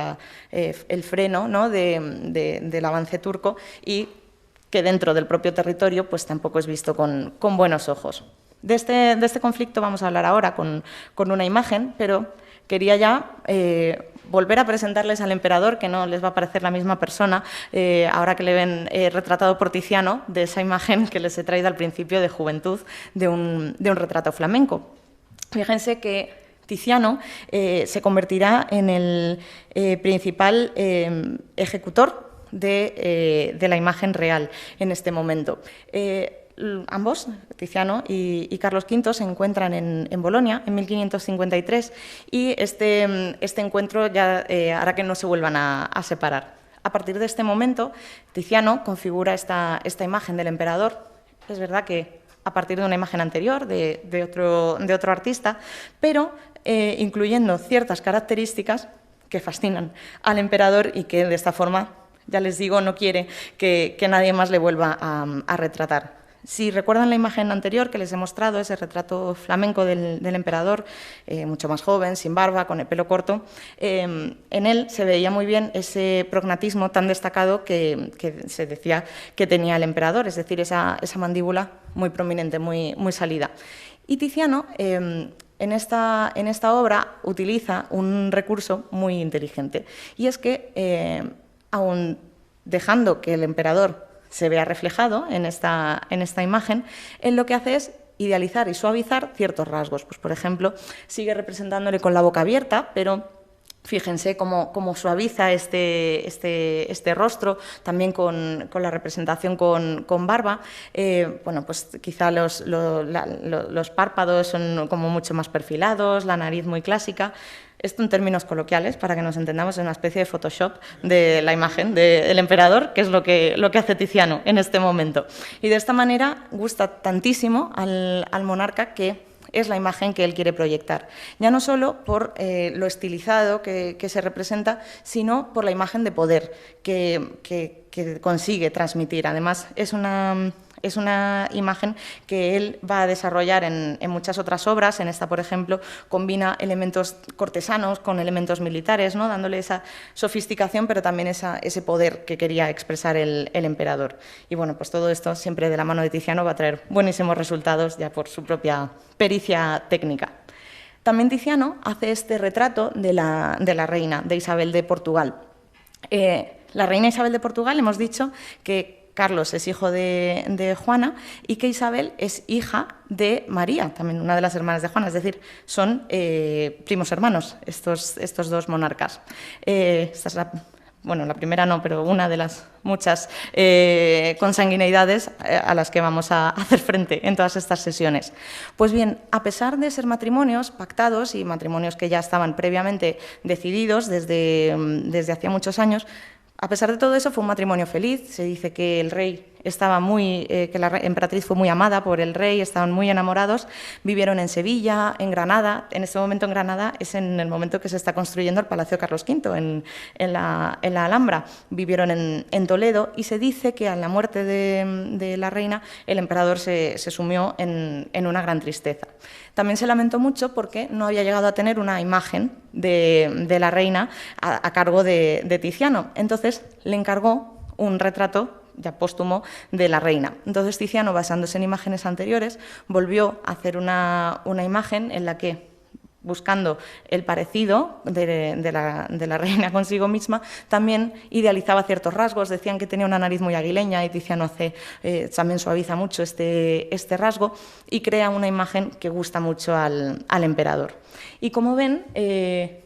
el freno, ¿no?, del avance turco y que dentro del propio territorio pues tampoco es visto con buenos ojos. De este conflicto vamos a hablar ahora con una imagen, pero quería ya volver a presentarles al emperador, que no les va a parecer la misma persona, ahora que le ven retratado por Tiziano, de esa imagen que les he traído al principio de juventud, de un retrato flamenco. Fíjense que Tiziano se convertirá en el principal ejecutor de la imagen real en este momento. Ambos, Tiziano y Carlos V, se encuentran en Bolonia en 1553 y este encuentro ya hará que no se vuelvan a separar. A partir de este momento, Tiziano configura esta imagen del emperador. Es verdad que a partir de una imagen anterior de otro artista, pero incluyendo ciertas características que fascinan al emperador y que de esta forma, ya les digo, no quiere que nadie más le vuelva a retratar. Si recuerdan la imagen anterior que les he mostrado, ese retrato flamenco del emperador, mucho más joven, sin barba, con el pelo corto, en él se veía muy bien ese prognatismo tan destacado que se decía que tenía el emperador, es decir, esa mandíbula muy prominente, muy salida. Y Tiziano, en esta obra, utiliza un recurso muy inteligente, y es que, aun dejando que el emperador se vea reflejado en esta imagen, él lo que hace es idealizar y suavizar ciertos rasgos. Pues, por ejemplo, sigue representándole con la boca abierta, pero fíjense cómo suaviza este rostro, también con la representación con barba. Bueno, pues quizá los párpados son como mucho más perfilados, la nariz muy clásica. Esto en términos coloquiales, para que nos entendamos, es una especie de Photoshop de la imagen del emperador, que es lo que hace Tiziano en este momento. Y de esta manera gusta tantísimo al monarca que es la imagen que él quiere proyectar. Ya no solo por lo estilizado que se representa, sino por la imagen de poder que consigue transmitir. Además, es una imagen que él va a desarrollar en muchas otras obras. En esta, por ejemplo, combina elementos cortesanos con elementos militares, ¿no?, dándole esa sofisticación, pero también ese poder que quería expresar el emperador. Y bueno, pues todo esto, siempre de la mano de Tiziano, va a traer buenísimos resultados ya por su propia pericia técnica. También Tiziano hace este retrato de la reina, de Isabel de Portugal. La reina Isabel de Portugal, hemos dicho que Carlos es hijo de Juana y que Isabel es hija de María, también una de las hermanas de Juana, es decir, son primos hermanos estos dos monarcas. Esta es la primera no, pero una de las muchas consanguineidades a las que vamos a hacer frente en todas estas sesiones. Pues bien, a pesar de ser matrimonios pactados y matrimonios que ya estaban previamente decididos desde hacía muchos años, a pesar de todo eso, fue un matrimonio feliz. Se dice que el rey estaba que la emperatriz fue muy amada por el rey, estaban muy enamorados, vivieron en Sevilla, en Granada. En este momento en Granada es en el momento que se está construyendo el Palacio Carlos V, en la Alhambra. Vivieron en Toledo y se dice que a la muerte de la reina el emperador se sumió en una gran tristeza. También se lamentó mucho porque no había llegado a tener una imagen de la reina a cargo de Tiziano. Entonces le encargó un retrato ya póstumo de la reina. Entonces Tiziano, basándose en imágenes anteriores, volvió a hacer una imagen en la que buscando el parecido de la reina consigo misma, también idealizaba ciertos rasgos, decían que tenía una nariz muy aguileña y Tiziano también suaviza mucho este rasgo y crea una imagen que gusta mucho al emperador. Y como ven,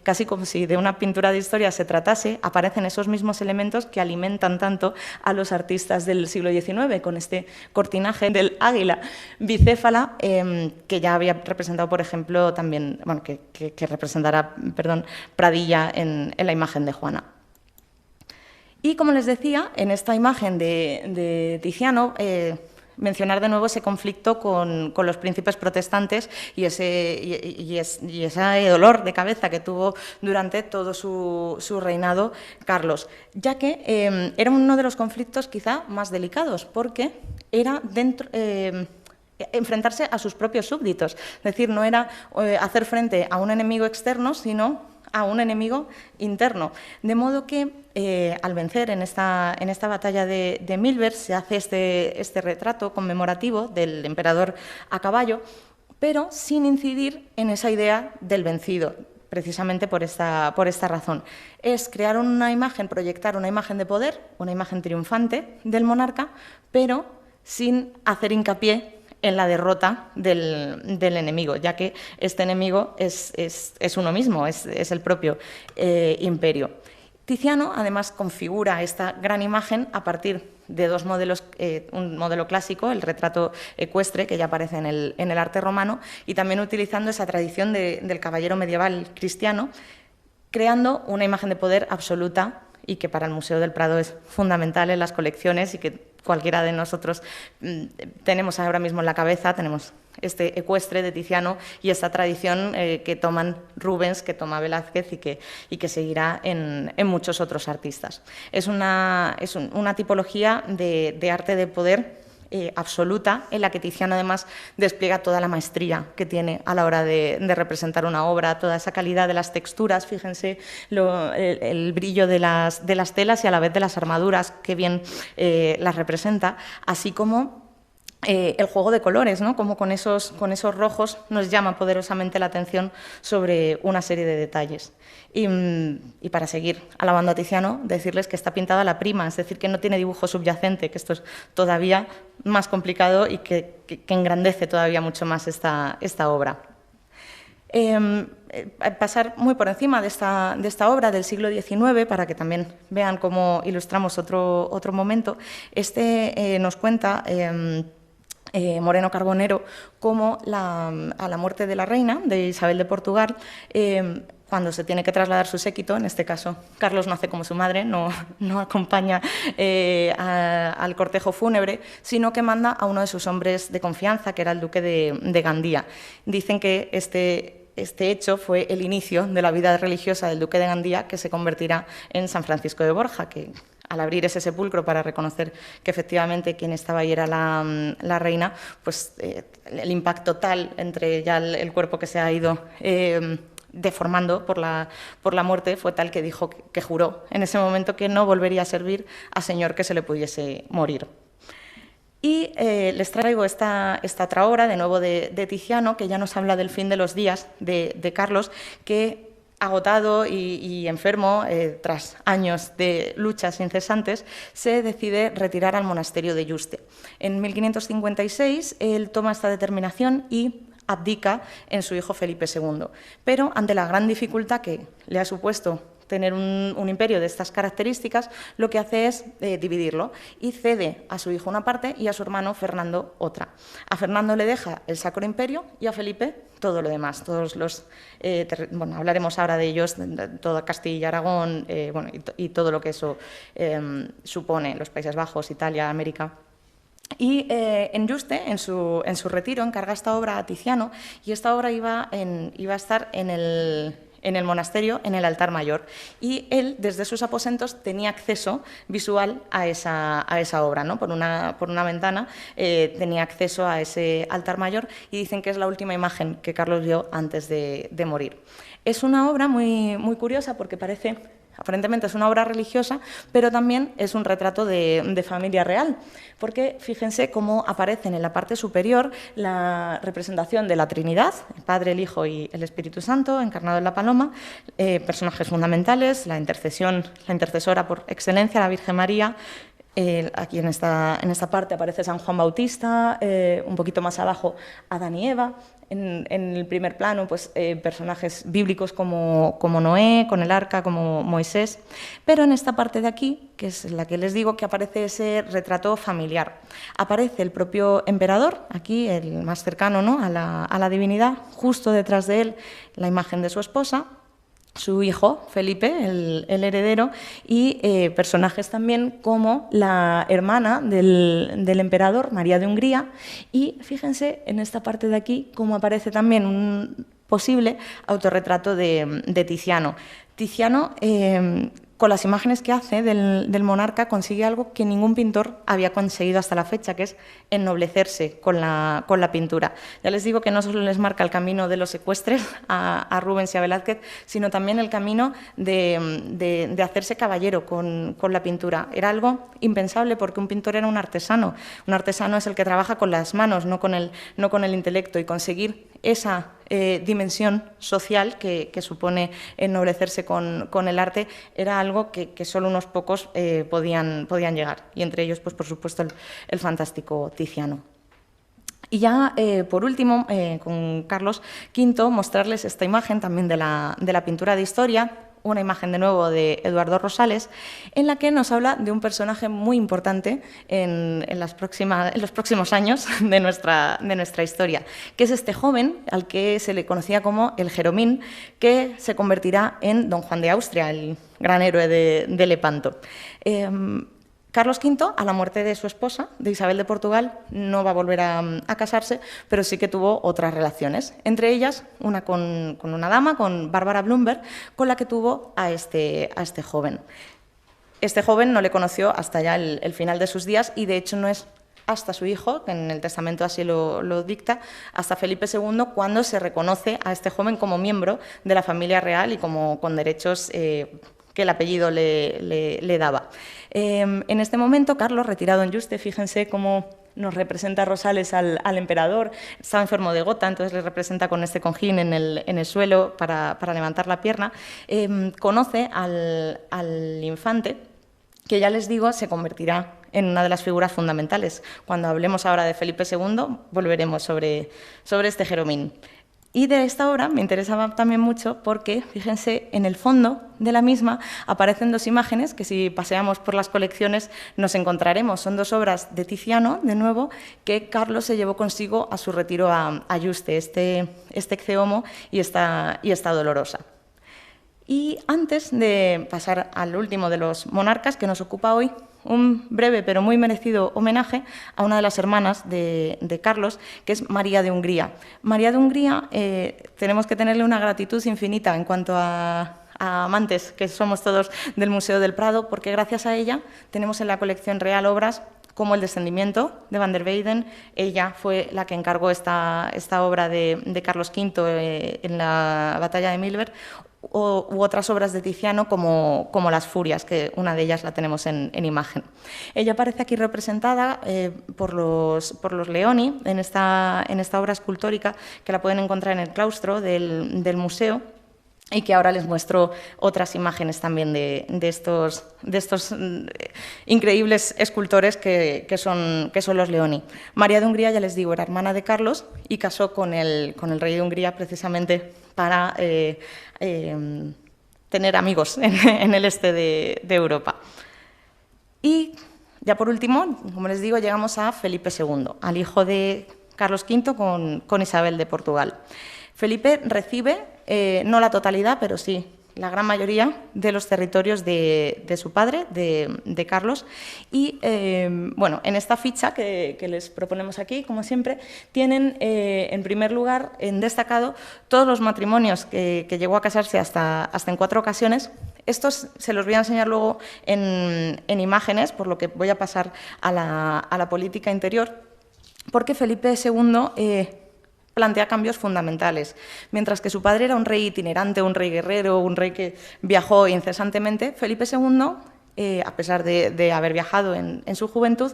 casi como si de una pintura de historia se tratase, aparecen esos mismos elementos que alimentan tanto a los artistas del siglo XIX, con este cortinaje del águila bicéfala, que ya había representado, por ejemplo, también, bueno, que representará, perdón, Pradilla en la imagen de Juana. Y como les decía, en esta imagen de Tiziano, mencionar de nuevo ese conflicto con los príncipes protestantes y ese dolor de cabeza que tuvo durante todo su reinado Carlos, ya que era uno de los conflictos quizá más delicados, porque era enfrentarse a sus propios súbditos, es decir, no era hacer frente a un enemigo externo, sino a un enemigo interno. De modo que al vencer en esta batalla de Milver se hace este retrato conmemorativo del emperador a caballo, pero sin incidir en esa idea del vencido, precisamente por esta razón. Es crear una imagen, proyectar una imagen de poder, una imagen triunfante del monarca, pero sin hacer hincapié en la derrota del enemigo, ya que este enemigo es uno mismo, es el propio imperio. Tiziano, además, configura esta gran imagen a partir de dos modelos, un modelo clásico, el retrato ecuestre, que ya aparece en el arte romano, y también utilizando esa tradición del caballero medieval cristiano, creando una imagen de poder absoluta y que para el Museo del Prado es fundamental en las colecciones y que cualquiera de nosotros tenemos ahora mismo en la cabeza, tenemos este ecuestre de Tiziano y esta tradición que toman Rubens, que toma Velázquez y que seguirá en muchos otros artistas. Es una tipología de arte de poder absoluta, en la que Tiziano además despliega toda la maestría que tiene a la hora de representar una obra, toda esa calidad de las texturas, fíjense el brillo de las telas y a la vez de las armaduras, que bien las representa, así como el juego de colores, ¿no? Como con esos rojos nos llama poderosamente la atención sobre una serie de detalles. Y para seguir alabando a Tiziano, decirles que está pintada a la prima, es decir, que no tiene dibujo subyacente, que esto es todavía más complicado y que engrandece todavía mucho más esta obra. Pasar muy por encima de esta obra del siglo XIX para que también vean cómo ilustramos otro momento. Nos cuenta Moreno Carbonero cómo a la muerte de la reina, de Isabel de Portugal, cuando se tiene que trasladar su séquito, en este caso Carlos no hace como su madre, no acompaña al cortejo fúnebre, sino que manda a uno de sus hombres de confianza, que era el duque de Gandía. Dicen que este hecho fue el inicio de la vida religiosa del duque de Gandía, que se convertirá en San Francisco de Borja, que al abrir ese sepulcro para reconocer que efectivamente quien estaba ahí era la reina, pues el impacto tal entre ya el cuerpo que se ha ido deformando por la muerte fue tal que dijo que juró en ese momento que no volvería a servir a señor que se le pudiese morir. Y les traigo esta otra obra, de nuevo de Tiziano, que ya nos habla del fin de los días de Carlos, que agotado y enfermo, tras años de luchas incesantes, se decide retirar al monasterio de Yuste. En 1556 él toma esta determinación y abdica en su hijo Felipe II, pero ante la gran dificultad que le ha supuesto tener un imperio de estas características, lo que hace es dividirlo y cede a su hijo una parte y a su hermano Fernando otra. A Fernando le deja el Sacro Imperio y a Felipe todo lo demás, todos los, bueno, hablaremos ahora de ellos, de toda Castilla y Aragón, bueno, y todo lo que eso supone, los Países Bajos, Italia, América. Y en Yuste, en su retiro, encarga esta obra a Tiziano y esta obra iba a estar en el monasterio, en el altar mayor, y él desde sus aposentos tenía acceso visual a esa obra, ¿no? Por una ventana tenía acceso a ese altar mayor y dicen que es la última imagen que Carlos vio antes de morir. Es una obra muy, muy curiosa porque parece aparentemente es una obra religiosa, pero también es un retrato de familia real, porque fíjense cómo aparecen en la parte superior la representación de la Trinidad, el Padre, el Hijo y el Espíritu Santo, encarnado en la paloma, personajes fundamentales, la intercesora por excelencia, la Virgen María. Aquí en esta parte aparece San Juan Bautista, un poquito más abajo Adán y Eva. En el primer plano, pues, personajes bíblicos como Noé, con el arca, como Moisés. Pero en esta parte de aquí, que es la que les digo, que aparece ese retrato familiar. Aparece el propio emperador, aquí el más cercano, ¿no?, a la divinidad, justo detrás de él la imagen de su esposa, su hijo, Felipe, el heredero, y personajes también como la hermana del emperador, María de Hungría, y fíjense en esta parte de aquí cómo aparece también un posible autorretrato de Tiziano. Tiziano, con las imágenes que hace del monarca, consigue algo que ningún pintor había conseguido hasta la fecha, que es ennoblecerse con la pintura. Ya les digo que no solo les marca el camino de los secuestres a Rubens y a Velázquez, sino también el camino de hacerse caballero con la pintura. Era algo impensable porque un pintor era un artesano. Un artesano es el que trabaja con las manos, no con el intelecto, y conseguir esa dimensión social que supone ennoblecerse con el arte era algo que solo unos pocos podían llegar, y entre ellos, pues, por supuesto, el fantástico Tiziano. Y ya, por último, con Carlos V, mostrarles esta imagen también de la pintura de historia, una imagen de nuevo de Eduardo Rosales, en la que nos habla de un personaje muy importante en los próximos años de nuestra historia, que es este joven al que se le conocía como el Jeromín, que se convertirá en Don Juan de Austria, el gran héroe de Lepanto. Carlos V, a la muerte de su esposa, de Isabel de Portugal, no va a volver a casarse, pero sí que tuvo otras relaciones, entre ellas una con una dama, con Bárbara Blumberg, con la que tuvo a este joven. Este joven no le conoció hasta ya el final de sus días, y de hecho no es hasta su hijo, que en el testamento así lo dicta, hasta Felipe II, cuando se reconoce a este joven como miembro de la familia real y como con derechos que el apellido le daba. En este momento, Carlos, retirado en Yuste, fíjense cómo nos representa Rosales al emperador, estaba enfermo de gota, entonces le representa con este cojín en el suelo para levantar la pierna, conoce al infante, que ya les digo, se convertirá en una de las figuras fundamentales. Cuando hablemos ahora de Felipe II, volveremos sobre este Jeromín. Y de esta obra me interesaba también mucho porque, fíjense, en el fondo de la misma aparecen dos imágenes que, si paseamos por las colecciones, nos encontraremos. Son dos obras de Tiziano, de nuevo, que Carlos se llevó consigo a su retiro a Yuste, este Ecce-Homo y esta Dolorosa. Y antes de pasar al último de los monarcas que nos ocupa hoy, un breve pero muy merecido homenaje a una de las hermanas de Carlos, que es María de Hungría. María de Hungría, tenemos que tenerle una gratitud infinita en cuanto a amantes que somos todos del Museo del Prado, porque gracias a ella tenemos en la colección real obras como El descendimiento de Van der Weyden. Ella fue la que encargó esta obra de Carlos V en la batalla de Milberg, u otras obras de Tiziano como Las Furias, que una de ellas la tenemos en imagen. Ella aparece aquí representada por los Leoni en esta obra escultórica, que la pueden encontrar en el claustro del museo, y que ahora les muestro otras imágenes también de estos increíbles escultores que son los Leoni. María de Hungría, ya les digo, era hermana de Carlos y casó con el rey de Hungría precisamente para tener amigos en el este de Europa. Y ya por último, como les digo, llegamos a Felipe II, al hijo de Carlos V con Isabel de Portugal. Felipe recibe, no la totalidad, pero sí la gran mayoría de los territorios de su padre, de Carlos. Y bueno, en esta ficha que les proponemos aquí, como siempre, tienen en primer lugar en destacado todos los matrimonios que llegó a casarse hasta en 4 ocasiones. Estos se los voy a enseñar luego en imágenes, por lo que voy a pasar a la política interior, porque Felipe II plantea cambios fundamentales. Mientras que su padre era un rey itinerante, un rey guerrero, un rey que viajó incesantemente, Felipe II, a pesar de haber viajado en su juventud,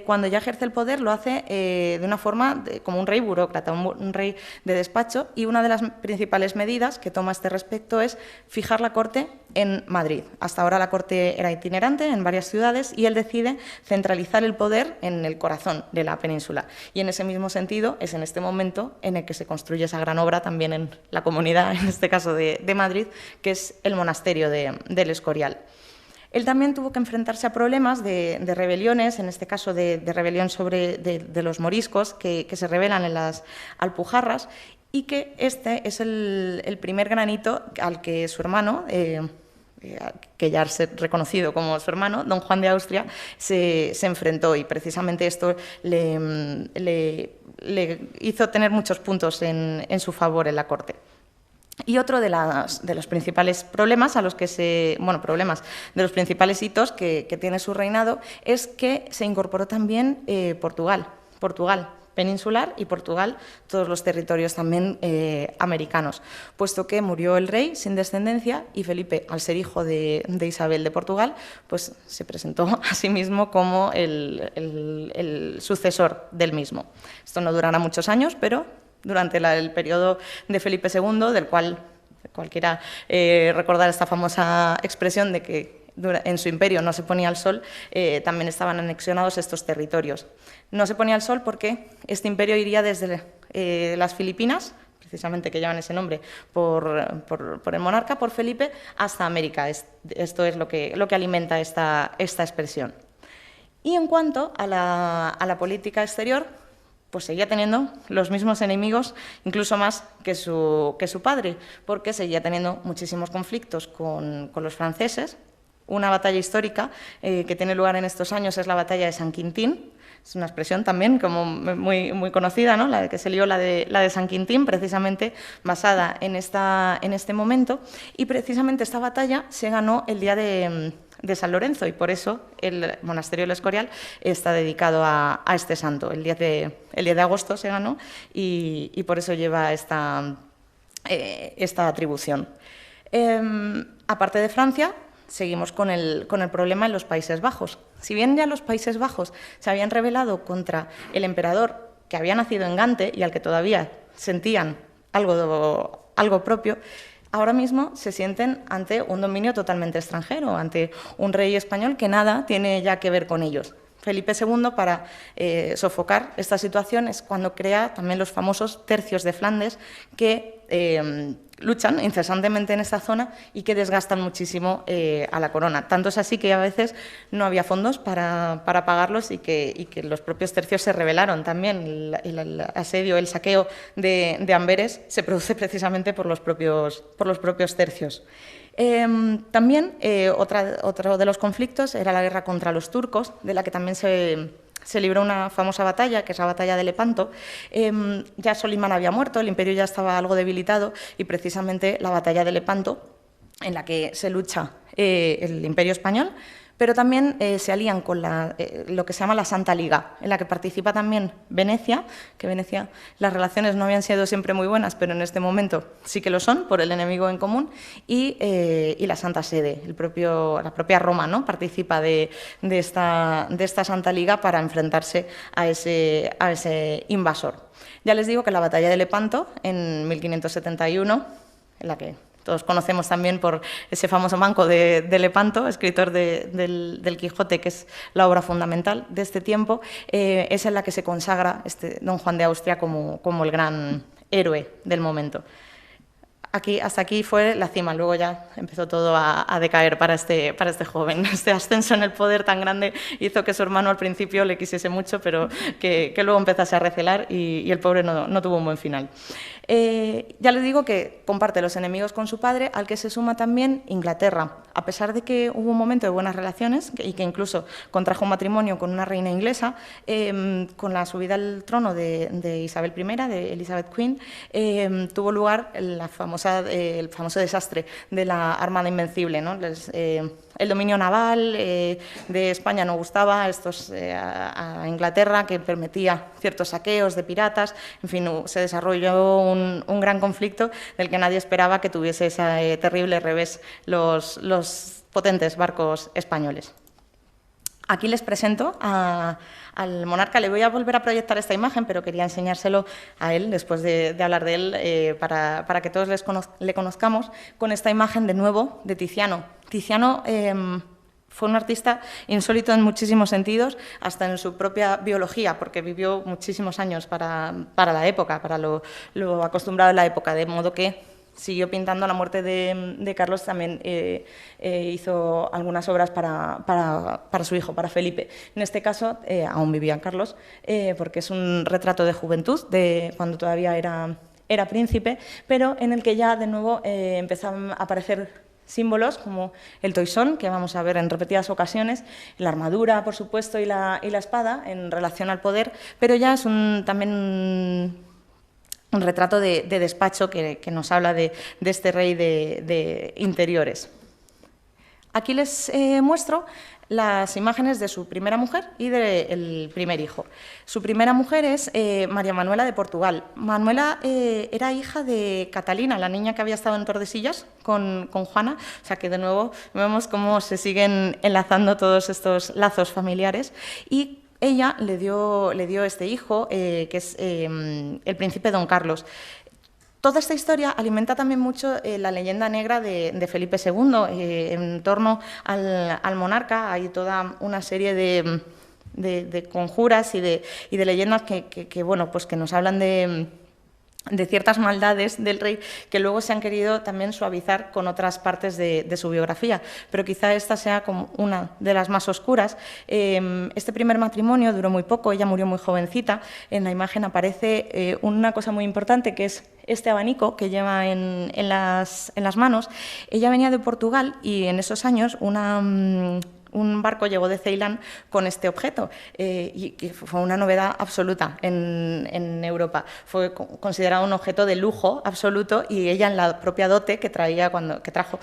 cuando ya ejerce el poder lo hace de una forma como un rey burócrata, un rey de despacho, y una de las principales medidas que toma a este respecto es fijar la corte en Madrid. Hasta ahora la corte era itinerante en varias ciudades y él decide centralizar el poder en el corazón de la península. Y en ese mismo sentido es en este momento en el que se construye esa gran obra también en la comunidad, en este caso de Madrid, que es el monasterio del Escorial. Él también tuvo que enfrentarse a problemas de rebeliones, en este caso de rebelión de los moriscos, que se rebelan en las Alpujarras, y que este es el primer granito al que su hermano, que ya es reconocido como su hermano, don Juan de Austria, se enfrentó, y precisamente esto le hizo tener muchos puntos en su favor en la corte. Y otro de los principales problemas de los principales hitos que tiene su reinado es que se incorporó también Portugal peninsular y Portugal, todos los territorios también americanos, puesto que murió el rey sin descendencia y Felipe, al ser hijo de Isabel de Portugal, pues se presentó a sí mismo como el sucesor del mismo. Esto no durará muchos años, pero durante el periodo de Felipe II, del cual cualquiera recordar esta famosa expresión de que en su imperio no se ponía el sol, también estaban anexionados estos territorios. No se ponía el sol porque este imperio iría desde las Filipinas, precisamente que llevan ese nombre por el monarca, por Felipe, hasta América. Esto es lo que alimenta esta expresión. Y en cuanto a la política exterior, pues seguía teniendo los mismos enemigos, incluso más que su padre, porque seguía teniendo muchísimos conflictos con los franceses. Una batalla histórica que tiene lugar en estos años es la batalla de San Quintín. Es una expresión también como muy conocida, ¿no? La de que se lió la de San Quintín, precisamente basada en este momento. Y precisamente esta batalla se ganó el día de San Lorenzo, y por eso el monasterio del Escorial está dedicado a este santo. El 10 de agosto se ganó y por eso lleva esta atribución. Aparte de Francia, seguimos con el problema en los Países Bajos. Si bien ya los Países Bajos se habían rebelado contra el emperador que había nacido en Gante y al que todavía sentían algo propio, ahora mismo se sienten ante un dominio totalmente extranjero, ante un rey español que nada tiene ya que ver con ellos. Felipe II, para sofocar esta situación, es cuando crea también los famosos tercios de Flandes, que luchan incesantemente en esta zona y que desgastan muchísimo a la corona. Tanto es así que a veces no había fondos para pagarlos y que los propios tercios se rebelaron también. El asedio, el saqueo de Amberes se produce precisamente por los propios tercios. También otro de los conflictos era la guerra contra los turcos, de la que también se libró una famosa batalla, que es la batalla de Lepanto. Ya Solimán había muerto, el imperio ya estaba algo debilitado, y precisamente la batalla de Lepanto, en la que se lucha el imperio español, pero también se alían con lo que se llama la Santa Liga, en la que participa también Venecia, que Venecia, las relaciones no habían sido siempre muy buenas, pero en este momento sí que lo son, por el enemigo en común, y la Santa Sede, la propia Roma, ¿no? Participa de esta Santa Liga para enfrentarse a ese invasor. Ya les digo que la batalla de Lepanto, en 1571, en la que todos conocemos también por ese famoso manco de Lepanto, escritor del Quijote, que es la obra fundamental de este tiempo, es en la que se consagra don Juan de Austria como el gran héroe del momento. Hasta aquí fue la cima, luego ya empezó todo a decaer para este joven. Este ascenso en el poder tan grande hizo que su hermano al principio le quisiese mucho, pero que luego empezase a recelar y el pobre no tuvo un buen final. Ya les digo que comparte los enemigos con su padre, al que se suma también Inglaterra. A pesar de que hubo un momento de buenas relaciones y que incluso contrajo un matrimonio con una reina inglesa, con la subida al trono de Isabel I, de Elizabeth Queen, tuvo lugar la famosa el famoso desastre de la Armada Invencible, ¿no? El dominio naval de España no gustaba a Inglaterra, que permitía ciertos saqueos de piratas. En fin, se desarrolló un gran conflicto del que nadie esperaba que tuviese ese terrible revés los potentes barcos españoles. Aquí les presento al monarca. Le voy a volver a proyectar esta imagen, pero quería enseñárselo a él, después de hablar de él, para que todos le conozcamos, con esta imagen de nuevo de Tiziano. Tiziano fue un artista insólito en muchísimos sentidos, hasta en su propia biología, porque vivió muchísimos años para la época, para lo acostumbrado en la época, de modo que siguió pintando. A la muerte de Carlos también hizo algunas obras para su hijo, para Felipe. En este caso, aún vivía Carlos, porque es un retrato de juventud, de cuando todavía era príncipe, pero en el que ya de nuevo empezaban a aparecer símbolos como el toisón, que vamos a ver en repetidas ocasiones, la armadura, por supuesto, y la espada en relación al poder, pero ya es también un retrato de despacho que nos habla de este rey de interiores. Aquí les muestro las imágenes de su primera mujer y del primer hijo. Su primera mujer es María Manuela de Portugal. Manuela era hija de Catalina, la niña que había estado en Tordesillas con Juana, o sea que de nuevo vemos cómo se siguen enlazando todos estos lazos familiares, y ella le dio este hijo, que es el príncipe Don Carlos. Toda esta historia alimenta también mucho la leyenda negra de Felipe II. En torno al monarca hay toda una serie de conjuras y de leyendas bueno, pues que nos hablan de ciertas maldades del rey, que luego se han querido también suavizar con otras partes de su biografía, pero quizá esta sea como una de las más oscuras. Este primer matrimonio duró muy poco, ella murió muy jovencita. En la imagen aparece una cosa muy importante, que es este abanico que lleva en las manos. Ella venía de Portugal y en esos años un barco llegó de Ceilán con este objeto, y fue una novedad absoluta en Europa. Fue considerado un objeto de lujo absoluto, y ella, en la propia dote que trajo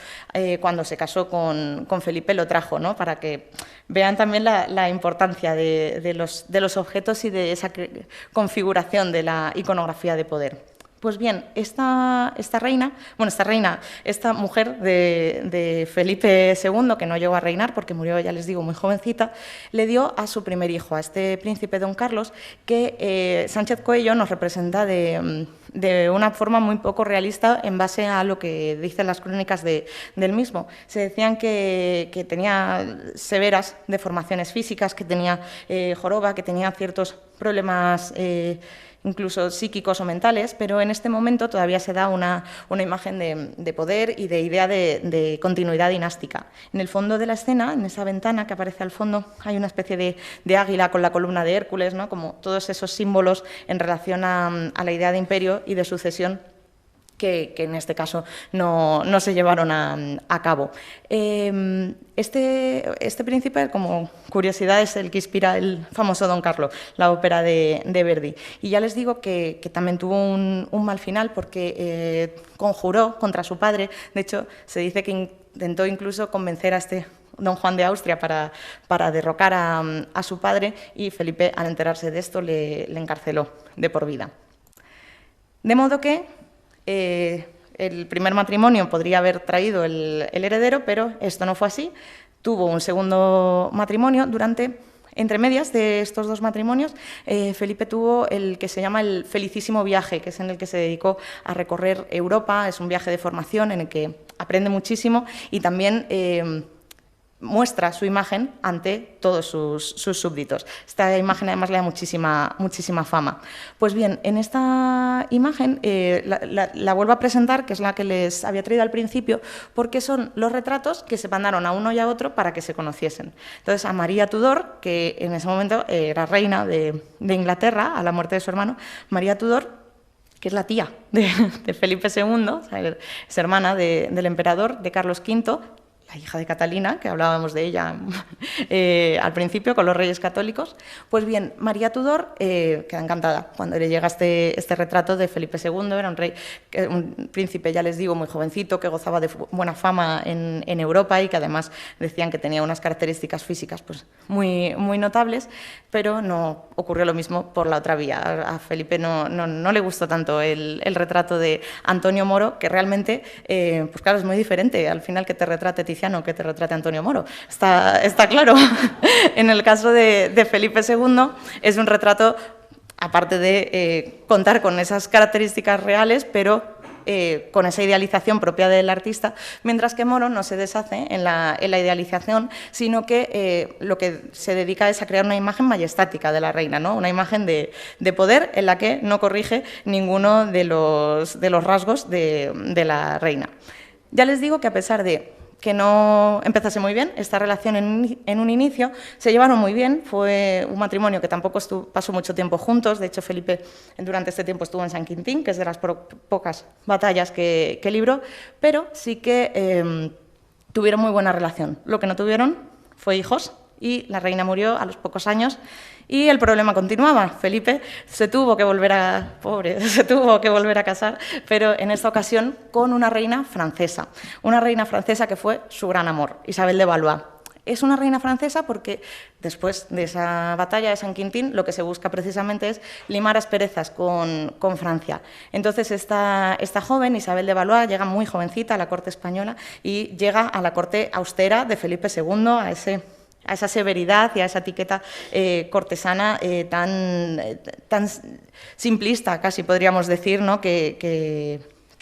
cuando se casó con Felipe, lo trajo, ¿no? Para que vean también la importancia de los objetos y de esa configuración de la iconografía de poder. Pues bien, esta mujer de Felipe II, que no llegó a reinar porque murió, ya les digo, muy jovencita, le dio a su primer hijo, a este príncipe Don Carlos, que Sánchez Coello nos representa de una forma muy poco realista en base a lo que dicen las crónicas del mismo. Se decían que tenía severas deformaciones físicas, que tenía joroba, que tenía ciertos problemas incluso psíquicos o mentales, pero en este momento todavía se da una imagen de poder y de idea de continuidad dinástica. En el fondo de la escena, en esa ventana que aparece al fondo, hay una especie de águila con la columna de Hércules, ¿no? Como todos esos símbolos en relación a la idea de imperio y de sucesión, que en este caso no se llevaron a cabo. Este príncipe, como curiosidad, es el que inspira el famoso Don Carlo, la ópera de Verdi. Y ya les digo que también tuvo un mal final, porque conjuró contra su padre. De hecho, se dice que intentó incluso convencer a este Don Juan de Austria para derrocar a su padre, y Felipe, al enterarse de esto, le encarceló de por vida. De modo que el primer matrimonio podría haber traído el heredero, pero esto no fue así. Tuvo un segundo matrimonio. Entre medias de estos dos matrimonios, Felipe tuvo el que se llama el Felicísimo Viaje, que es en el que se dedicó a recorrer Europa. Es un viaje de formación en el que aprende muchísimo y también muestra su imagen ante todos sus súbditos. Esta imagen además le da muchísima fama. Pues bien, en esta imagen la vuelvo a presentar, que es la que les había traído al principio, porque son los retratos que se mandaron a uno y a otro para que se conociesen. Entonces, a María Tudor, que en ese momento era reina de Inglaterra, a la muerte de su hermano, María Tudor, que es la tía de Felipe II, o sea, es hermana del emperador, de Carlos V, la hija de Catalina, que hablábamos de ella al principio, con los reyes católicos. Pues bien, María Tudor queda encantada cuando le llega este retrato de Felipe II. Era un príncipe, ya les digo, muy jovencito, que gozaba de buena fama en Europa y que además decían que tenía unas características físicas pues, muy, muy notables, pero no ocurrió lo mismo por la otra vía. A Felipe no le gustó tanto el retrato de Antonio Moro, que realmente, pues claro, es muy diferente al final que te retrate Tiziano que te retrate Antonio Moro. Está claro. En el caso de Felipe II es un retrato, aparte de contar con esas características reales, pero con esa idealización propia del artista, mientras que Moro no se deshace en la idealización, sino que lo que se dedica es a crear una imagen majestática de la reina, ¿no? Una imagen de poder en la que no corrige ninguno de los rasgos de la reina. Ya les digo que a pesar de que no empezase muy bien esta relación en un inicio, se llevaron muy bien, fue un matrimonio que tampoco pasó mucho tiempo juntos. De hecho, Felipe durante este tiempo estuvo en San Quintín, que es de las pocas batallas que libró, pero sí que tuvieron muy buena relación. Lo que no tuvieron fue hijos y la reina murió a los pocos años y el problema continuaba. Felipe se tuvo que volver a casar, pero en esta ocasión con una reina francesa que fue su gran amor, Isabel de Valois. Es una reina francesa porque después de esa batalla de San Quintín lo que se busca precisamente es limar asperezas con Francia. Entonces esta joven, Isabel de Valois, llega muy jovencita a la corte española y llega a la corte austera de Felipe II, a esa severidad y a esa etiqueta cortesana tan simplista, casi podríamos decir, ¿no? que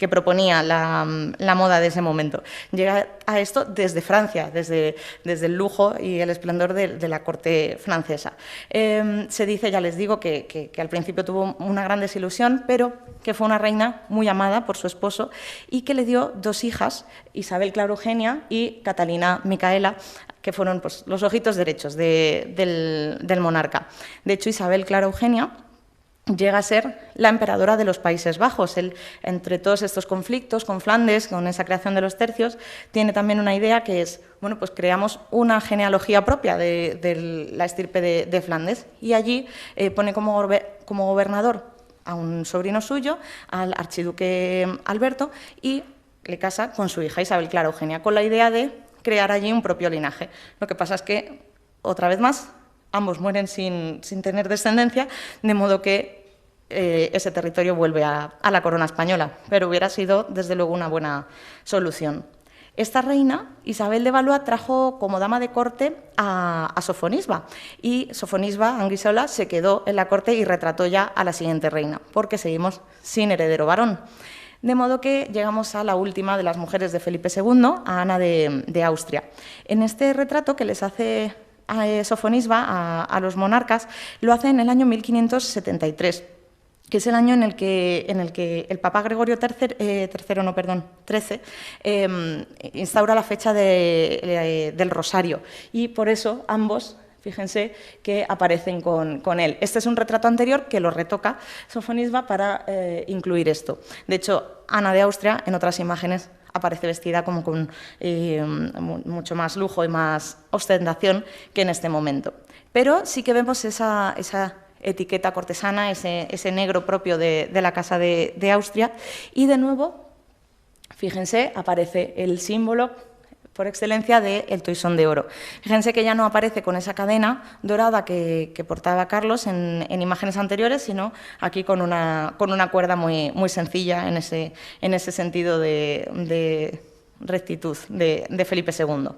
proponía la moda de ese momento. Llega a esto desde Francia, desde el lujo y el esplendor de la corte francesa. Se dice, ya les digo, que al principio tuvo una gran desilusión, pero que fue una reina muy amada por su esposo y que le dio dos hijas, Isabel Clara Eugenia y Catalina Micaela, que fueron pues, los ojitos derechos del monarca. De hecho, Isabel Clara Eugenia llega a ser la emperadora de los Países Bajos. Él, entre todos estos conflictos con Flandes, con esa creación de los tercios, tiene también una idea que es, bueno, pues creamos una genealogía propia de la estirpe de Flandes y allí pone como gobernador a un sobrino suyo, al archiduque Alberto, y le casa con su hija Isabel Clara Eugenia, con la idea de crear allí un propio linaje. Lo que pasa es que, otra vez más, ambos mueren sin tener descendencia, de modo que ese territorio vuelve a la corona española, pero hubiera sido, desde luego, una buena solución. Esta reina, Isabel de Valois, trajo como dama de corte a Sofonisba, y Sofonisba, Anguissola, se quedó en la corte y retrató ya a la siguiente reina, porque seguimos sin heredero varón. De modo que llegamos a la última de las mujeres de Felipe II, a Ana de Austria. En este retrato que les hace Sofonisba a los monarcas, lo hace en el año 1573, que es el año en el que el Papa Gregorio XIII instaura la fecha del Rosario, y por eso ambos, fíjense, que aparecen con él. Este es un retrato anterior que lo retoca Sofonisba para incluir esto. De hecho, Ana de Austria, en otras imágenes, aparece vestida como con mucho más lujo y más ostentación que en este momento. Pero sí que vemos esa etiqueta cortesana, ese negro propio de la Casa de Austria, y de nuevo, fíjense, aparece el símbolo por excelencia del toisón de oro. Fíjense que ya no aparece con esa cadena dorada que portaba Carlos en imágenes anteriores, sino aquí con una cuerda muy sencilla en ese sentido de rectitud de Felipe II.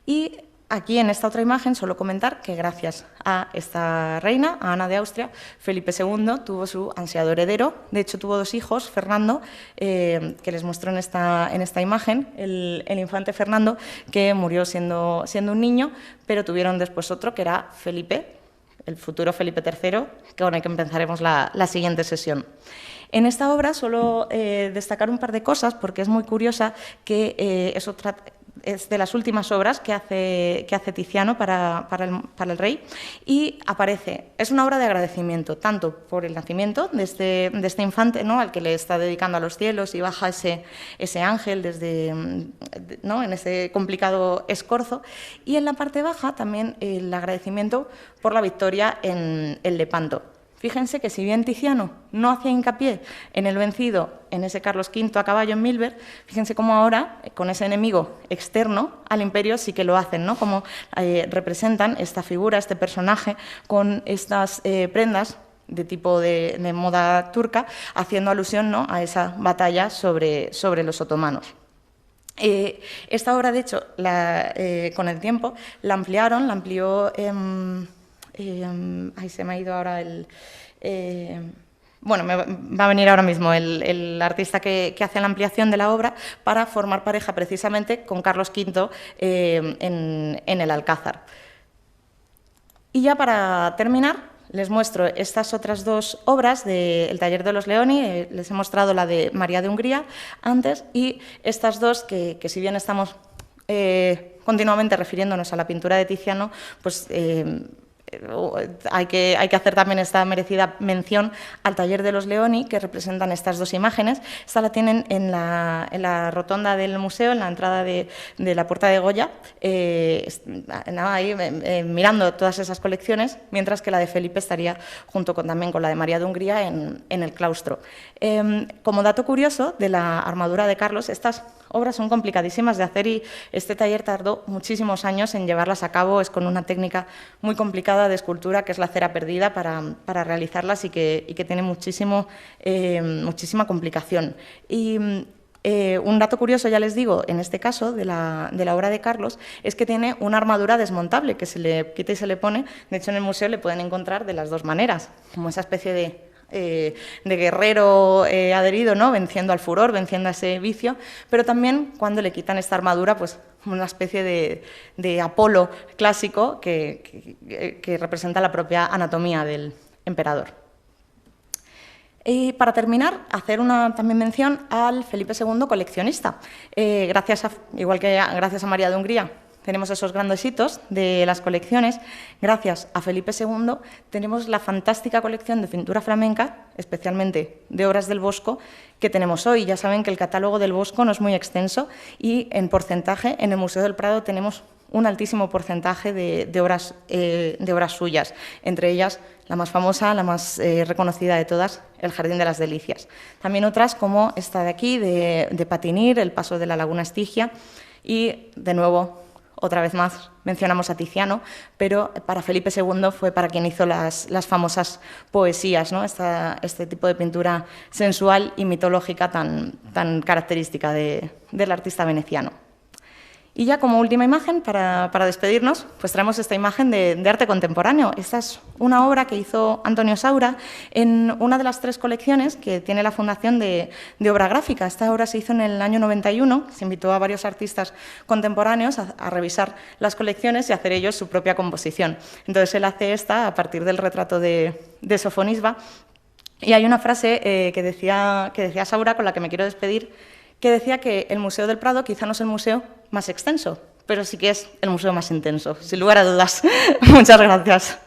Y aquí, en esta otra imagen, solo comentar que gracias a esta reina, a Ana de Austria, Felipe II tuvo su ansiado heredero. De hecho, tuvo dos hijos, Fernando, que les muestro en esta imagen, el infante Fernando, que murió siendo un niño, pero tuvieron después otro, que era Felipe, el futuro Felipe III, con el que empezaremos la siguiente sesión. En esta obra solo destacar un par de cosas, porque es muy curiosa, que es de las últimas obras que hace Tiziano para el rey, y aparece, es una obra de agradecimiento, tanto por el nacimiento de este infante, ¿no?, al que le está dedicando a los cielos, y baja ese ángel ¿no?, en ese complicado escorzo, y en la parte baja también el agradecimiento por la victoria en el Lepanto. Fíjense que si bien Tiziano no hacía hincapié en el vencido, en ese Carlos V a caballo en Milver, fíjense cómo ahora, con ese enemigo externo al imperio, sí que lo hacen, ¿no?, como representan esta figura, este personaje, con estas prendas de tipo de moda turca, haciendo alusión, ¿no?, a esa batalla sobre los otomanos. Esta obra, de hecho, con el tiempo, la amplió... ahí se me ha ido ahora bueno, me va a venir ahora mismo el artista que hace la ampliación de la obra para formar pareja precisamente con Carlos V en el Alcázar. Y ya para terminar, les muestro estas otras dos obras del taller de los Leoni. Les he mostrado la de María de Hungría antes, y estas dos que si bien estamos continuamente refiriéndonos a la pintura de Tiziano, pues hay que hacer también esta merecida mención al taller de los Leoni, que representan estas dos imágenes. Esta la tienen en la rotonda del museo, en la entrada de la Puerta de Goya, ahí mirando todas esas colecciones, mientras que la de Felipe estaría también con la de María de Hungría en el claustro. Como dato curioso de la armadura de Carlos, estas obras son complicadísimas de hacer, y este taller tardó muchísimos años en llevarlas a cabo. Es con una técnica muy complicada de escultura, que es la cera perdida, para realizarlas, y que tiene muchísima complicación. Y un dato curioso, ya les digo, en este caso de la obra de Carlos, es que tiene una armadura desmontable que se le quita y se le pone. De hecho, en el museo le pueden encontrar de las dos maneras, como esa especie de guerrero adherido, ¿no?, venciendo al furor, venciendo a ese vicio, pero también cuando le quitan esta armadura, pues una especie de Apolo clásico que representa la propia anatomía del emperador. Y para terminar, hacer también mención al Felipe II coleccionista. Igual que gracias a María de Hungría tenemos esos grandes hitos de las colecciones, gracias a Felipe II tenemos la fantástica colección de pintura flamenca, especialmente de obras del Bosco, que tenemos hoy. Ya saben que el catálogo del Bosco no es muy extenso, y en porcentaje en el Museo del Prado tenemos un altísimo porcentaje de obras suyas, entre ellas la más famosa, la más reconocida de todas, el Jardín de las Delicias. También otras como esta de aquí, de Patinir, el Paso de la Laguna Estigia, y de nuevo, otra vez más, mencionamos a Tiziano, pero para Felipe II fue para quien hizo las famosas poesías, ¿no?, este tipo de pintura sensual y mitológica tan característica del artista veneciano. Y ya como última imagen, para despedirnos, pues traemos esta imagen de arte contemporáneo. Esta es una obra que hizo Antonio Saura en una de las 3 colecciones que tiene la Fundación de Obra Gráfica. Esta obra se hizo en el año 91, se invitó a varios artistas contemporáneos a revisar las colecciones y hacer ellos su propia composición. Entonces él hace esta a partir del retrato de Sofonisba, y hay una frase que decía Saura, con la que me quiero despedir, que decía que el Museo del Prado quizá no es el museo más extenso, pero sí que es el museo más intenso, sin lugar a dudas. Muchas gracias.